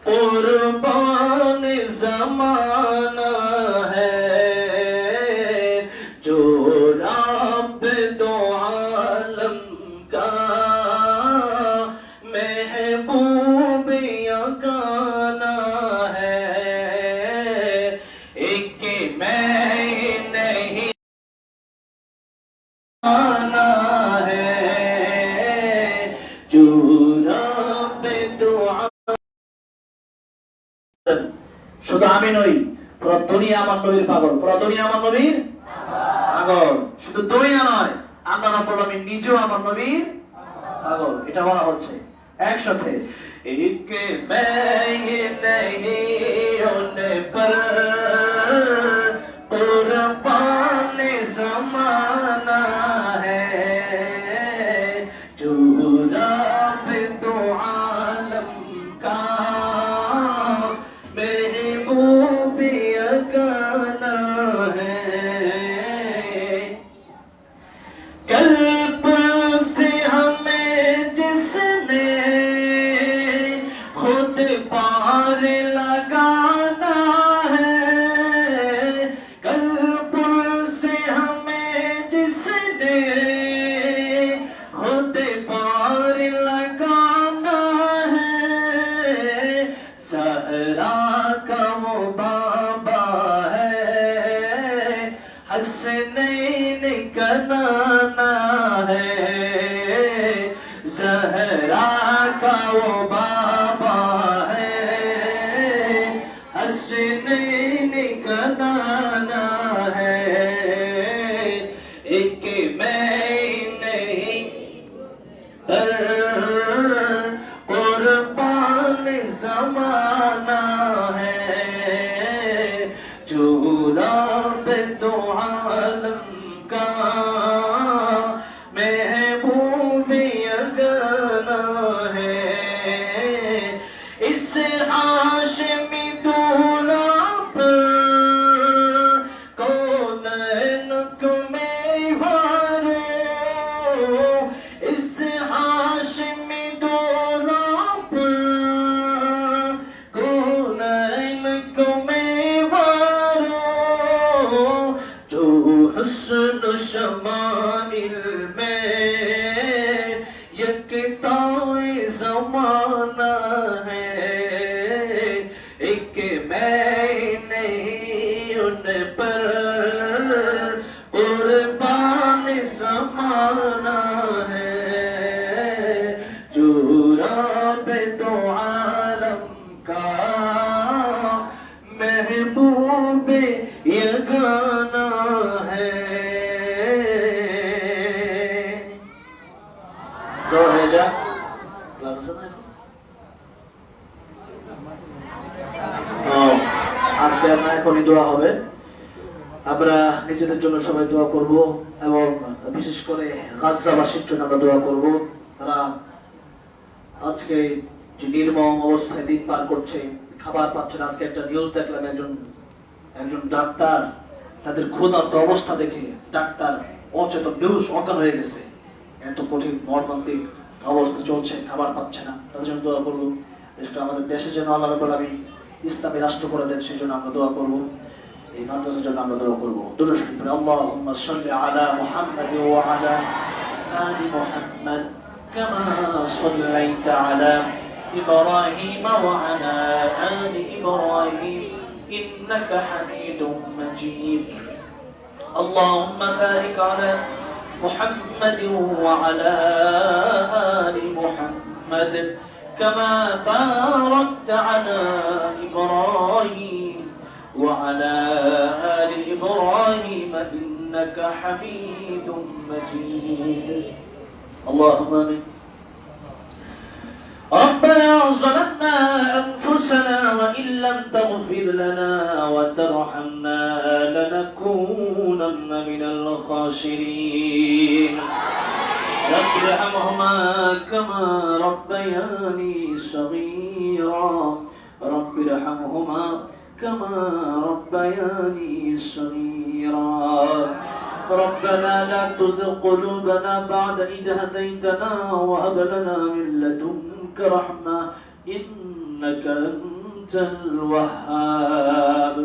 कुर्बान ज़माना है, जो रब दो आलम का महबूब यगाना है। एक मैं नहीं आना है, जो रब दुआ। শুধু আমি নই, পুরো দুনিয়া আমার নবীর পাগল, পুরো দুনিয়া আমার নবীর পাগল। শুধু দুনিয়া নয়, আল্লাহ রাব্বুল আলামিন নিজেও আমার নবীর পাগল। এটা বলা হচ্ছে একসাথে, এক मैं नहीं उन पर कुर्बान ज़माना है, जो रब दो आलम का महबूब यगाना है। कल्ब से हमें जिसने खुद पार लगाना है, कल्ब से हमें जिसने खुद पार लगाना है, सहरा का वो बाबा है, हसनैन का नाना है, ज़हरा का वो बाबा है, हसनैन का नाना है। एक मैं नहीं पर कुर्बान ज़माना है, जो रब दो आलम का महबूब यगाना है। इस हाशमी दूल्हा पर कौनैन तुम्हें वारो, इस हाशमी दूल्हा पर कौनैन तुम्हें वारो, जो हुस्न शमाइल में यकताए ज़माना है। एक मैं नहीं उन पर कुर्बान ज़माना है, जो रब दो आलम का महबूब यगाना है। तो है जा क्लास আছে না এখন? আজকে আমরা এখনই দোয়া হবে। আমরা নিজেদের জন্য সবাই দোয়া করব এবং বিশেষ করে গাজাবাসীর জন্য আমরা দোয়া করব। তারা আজকে যে নির্মম অবস্থায় দিন পার করছে, খাবার পাচ্ছে না। আজকে একটা নিউজ দেখলাম, একজন ডাক্তার, তাদের ক্ষুধার্ত অবস্থা দেখে ডাক্তার অচেতন বেহুশ অজ্ঞান হয়ে গেছে। এত কঠিন মর্মান্তিক অবস্থা চলছে, খাবার পাচ্ছে না। তাদের জন্য দোয়া করবো। দেশটা আমাদের দেশের জন্য আল্লাহ রাব্বুল আলামিন ইসলামী রাষ্ট্র করে দেন, সেই জন্য আমরা দোয়া করবো। এই মাদ্রাসার জন্য আমরা দোয়া করবো। দুরূদ শরীফ পড়ে আল্লাহুম্মা সাল্লি আলা মুহাম্মাদ ওয়া আলা আলি মুহাম্মাদ কামা সাল্লাইতা আলা ইব্রাহিম ওয়া আলা আলি ইব্রাহিম ইন্নাকা হামিদুম মাজিদ। আল্লাহুম্মা বারিক আলা محمد وعلى آل محمد كما باركت على إبراهيم وعلى آل إبراهيم إنك حميد مجيد. اللهم آمين. ربنا ظلمنا أنفسنا وإن لم تغفر لنا وترحمنا لنكونن من الخاسرين. رب ارحمهما كما ربياني صغيرا رب ارحمهما كما ربياني صغيرا ربنا لا تزغ قلوبنا بعد إذ هديتنا وهب لنا من لدنك رحمة إنك أنت الوهاب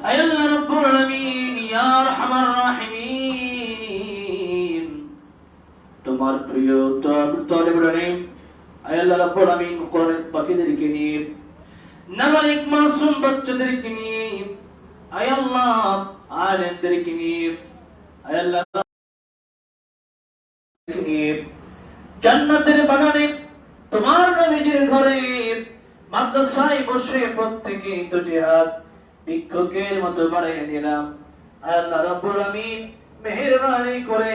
أي الله رب العالمين يا أرحم الراحمين তোমার প্রিয় তালিবুল ইলম আয় আল্লাহ রাব্বুল আলামিন কোরআনের পাখিদেরকে নিয়ে নাবালিগ মাসুম বাচ্চাদেরকে নিয়ে আয় আল্লাহ আলেমদেরকে নিয়ে আয় আল্লাহ নিয়ে জান্নাতের বাগানে তোমার নবীজির ঘরে মাদ্রাসায় বসে প্রত্যেকে দুটি হাত ভিক্ষুকের মতো বাড়িয়ে দিলাম আয় আল্লাহ রাব্বুল আলামিন মেহেরবানি করে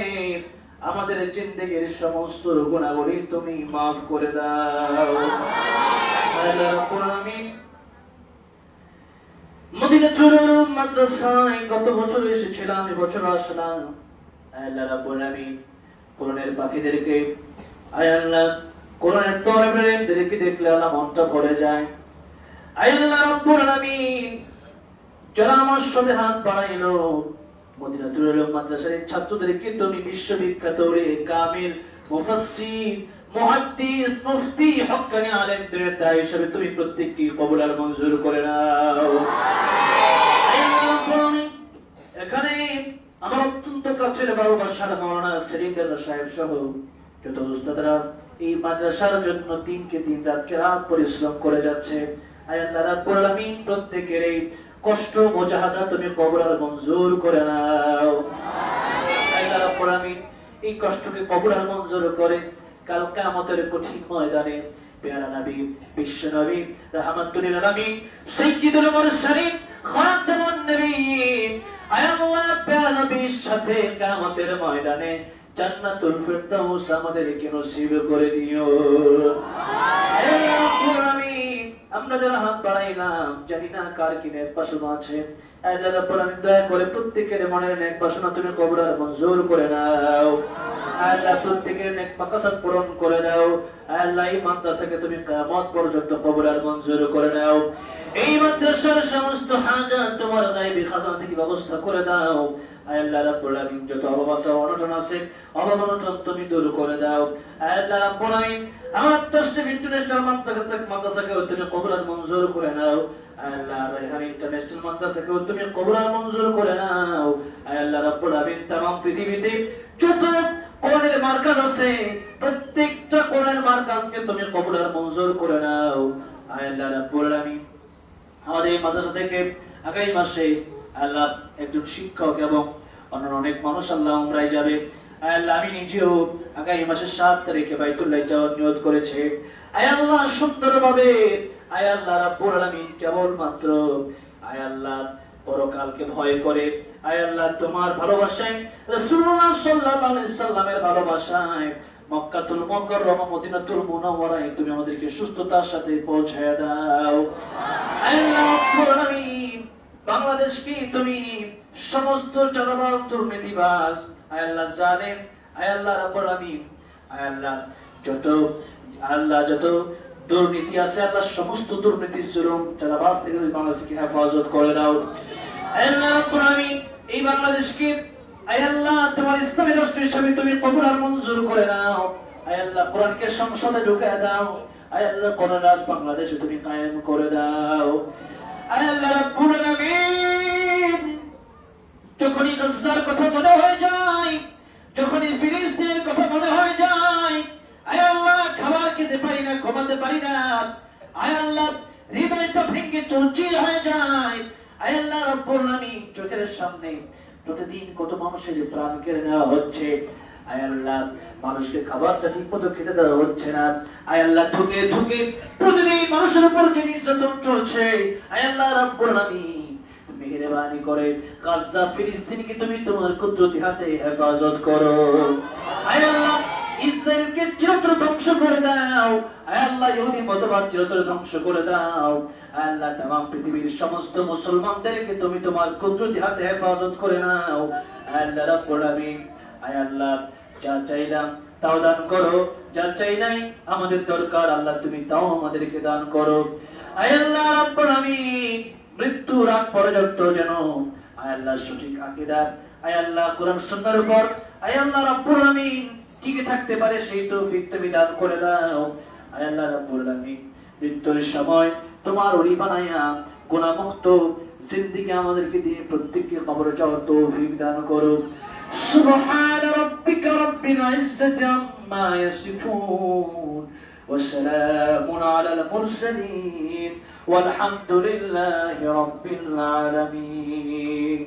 আমাদের জিন্দেগীর সমস্ত গুনাহগুলি তুমি মাফ করে দাও আল্লাহ রাব্বুল আলামিন মদিনাতুল উলুম মাদ্রাসায় গত বছর এসেছিলাম এবছর আসলাম আল্লাহ রাব্বুল আলামিন কোরআনের পাখিদেরকে আয় আল্লাহ কোরআনের তরবারিদেরকে দেখলে আল্লাহ মনটা ভরে যায় আয় আল্লাহ রাব্বুল আলামিন যারা আমার সাথে হাত বাড়াইলো মদিনাতুল উলুম মাদ্রাসার ছাত্রদেরকে তুমি বিশ্ববিখ্যাত রে কামিল মুফাসসির মুহাদ্দিস মুফতি হক্কানি আলেমদের দায়ী হিসেবে তুমি প্রত্যেককে কবুল আর মঞ্জুর করে নাও এখানে আমার অত্যন্ত কাছের ভালোবাসার মাওলানা সেলিম রেজা সাহেব সহ যত উস্তাদরা এই মাদ্রাসার জন্য দিনকে দিন রাতকে রাত পরিশ্রম করে যাচ্ছে আয় আল্লাহ রাব্বুল আলামিন প্রত্যেকের এই কষ্ট মুজাহাদা তুমি কবুল আর মঞ্জুর করে নাও আল্লাহ রাব্বুল আলামিন এই কষ্টকে কবুল আর মঞ্জুর করে কাল কিয়ামতের কঠিন ময়দানে প্যারা নবী বিশ্ব নবী রাহমাতুল লিল আলামিন সাইয়্যিদুল মুরসালিন খাতামুন নবিয়্যিন আয় আল্লাহ প্যারা নবীর সাথে কিয়ামতের ময়দানে জান্নাতুল ফিরদাউস আমাদেরকে নসিব করে দিও হে রাব্বুল আলামিন আমরা যারা হাত বাড়াইলাম জানি না কার কি নেক বাসনা আছে আল্লাহ রাব্বুল আলামিন দয়া করে প্রত্যেকের মনের নেক বাসনা তুমি কবুল আর মঞ্জুর করে নাও আল্লাহ প্রত্যেকের নেক মাকাসাদ পূরণ করে দাও আল্লাহ এই মাদ্রাসাকে তুমি কিয়ামত পর্যন্ত কবুল আর মঞ্জুর করে নাও এই মাদ্রাসার সমস্ত হাজাত তোমার গায়বী খাজানা থেকে ব্যবস্থা করে দাও আল্লাহ রাব্বুল আলামিন যত অবস্থা অনটন আছে অবনটন তুমি দূর করে দাও আল্লাহ রাব্বুল আলামিন আমার তাসবিহ ইন্টারন্যাশনাল মাদ্রাসাকে তুমি কবুল আর মঞ্জুর করে নাও আল্লাহ রায়হান ইন্টারন্যাশনাল মাদ্রাসাকে তুমি কবুল আর মঞ্জুর করে নাও আল্লাহ রাব্বুল আলামিন तमाम পৃথিবীতে যত কোরআনের মার্কাজ আছে প্রত্যেকটা কোরআনের মার্কাজকে তুমি কবুল আর মঞ্জুর করে নাও আল্লাহ রাব্বুল আলামিন আমাদের এই মাদ্রাসা থেকে আগামী মাসে আল্লাহ একজন শিক্ষক এবং অন্যান্য অনেক মানুষ আল্লাহ উমরায় যাবে আল্লাহ আমি নিজেও আগামী মাসের 7 তারিখে বাইতুল্লাহ যাওয়ার নিয়ত করেছে আয় আল্লাহ সুন্দরভাবে আয় আল্লাহ রাব্বুল আলামিন কেবলমাত্র আয় আল্লাহ পরকালকে ভয় করে আয় আল্লাহ তোমার ভালোবাসায় রাসূলুল্লাহ সাল্লাল্লাহু আলাইহি সাল্লামের ভালোবাসায় মক্কাতুল মুকাররমা মদিনাতুল মুনাওয়ারায় তুমি আমাদেরকে সুস্থতার সাথে পৌঁছায় দাও আল্লাহ রাব্বুল আলামিন বাংলাদেশকে তুমি সমস্ত চাঁদাবাজ দুর্নীতিবাজ আয় আল্লাহ জানেন আয় আল্লাহ রাব্বুল আলামিন আয় আল্লাহ যত দুর্নীতি আছে আল্লাহ সমস্ত দুর্নীতির জুলুম চাঁদাবাজ থেকে বাংলাদেশকে হেফাজত করে দাও আল্লাহ রাব্বুল আলামিন এই বাংলাদেশকে আয় আল্লাহ তোমার ইসলামী রাষ্ট্র হিসেবে তুমি কবুল আর মঞ্জুর করে নাও আয় আল্লাহ কোরআনকে সংসদে ঢুকিয়ে দাও আয় আল্লাহ কোরআন রাজ বাংলাদেশে তুমি কায়েম করে দাও আয় আল্লাহ রাব্বুল আলামিন যখনই গাজার কথা মনে হয়ে যায় যখনই ফিলিস্তিনের কথা মনে হয়ে যায় আয় আল্লাহ খাবার খেতে পারি না ঘুমাতে পারি না আয় আল্লাহ হৃদয়টা ভেঙে চৌচির হয়ে যায় আয় আল্লাহ রাব্বুল আলামিন চোখের সামনে প্রতিদিন কত মানুষের প্রাণ কেড়ে নেওয়া হচ্ছে আয় আল্লাহ মানুষকে খাবারটা ঠিকমতো খেতে দেওয়া হচ্ছে না আয় আল্লাহ ঠুকে ঠুকে প্রতিদিন মানুষের উপর যে নির্যাতন চলছে আয় আল্লাহ রাব্বুল আলামিন মেহেরবানি করে গাজা ফিলিস্তিনকে তুমি তোমার কুদরতি হাতে হেফাজত করো আয় আল্লাহ ইসরায়েলকে চিরতরে ধ্বংস করে দাও আয় আল্লাহ ইহুদি মতবাদ চিরতরে ধ্বংস করে দাও আয় আল্লাহ तमाम পৃথিবীর সমস্ত মুসলমানদেরকে তুমি তোমার কুদরতি হাতে হেফাজত করে নাও আয় আল্লাহ রাব্বুল আলামিন আয় আল্লাহ যা চাইলাম তাও দান করো, যা চাই নাই আমাদের দরকার আল্লাহ তুমি তাও আমাদেরকে দান করো। আয় আল্লাহ রাব্বুল আমিন, মৃত্যুর আগ পর্যন্ত যেন আয় আল্লাহ সঠিক আকীদা, আয় আল্লাহ কোরআন সুন্নাহর উপর আয় আল্লাহ রাব্বুল আমিন টিকে থাকতে পারে সেই তৌফিক তুমি দান করে দাও। আয় আল্লাহ রাব্বুল আমিন, মৃত্যুর সময় তোমার ওলি বানায়া গুনাহমুক্ত জিন্দেগি আমাদেরকে দিয়ে প্রত্যেককে কবরে যাওয়ার তৌফিক দান করো। সুবহান রাব্বিকা রাব্বিল ইজ্জাতি আম্মা ইয়াসিফুন ওয়া সালামুন আলাল মুরসালিন ওয়ালহামদুলিল্লাহি রাব্বিল আলামিন।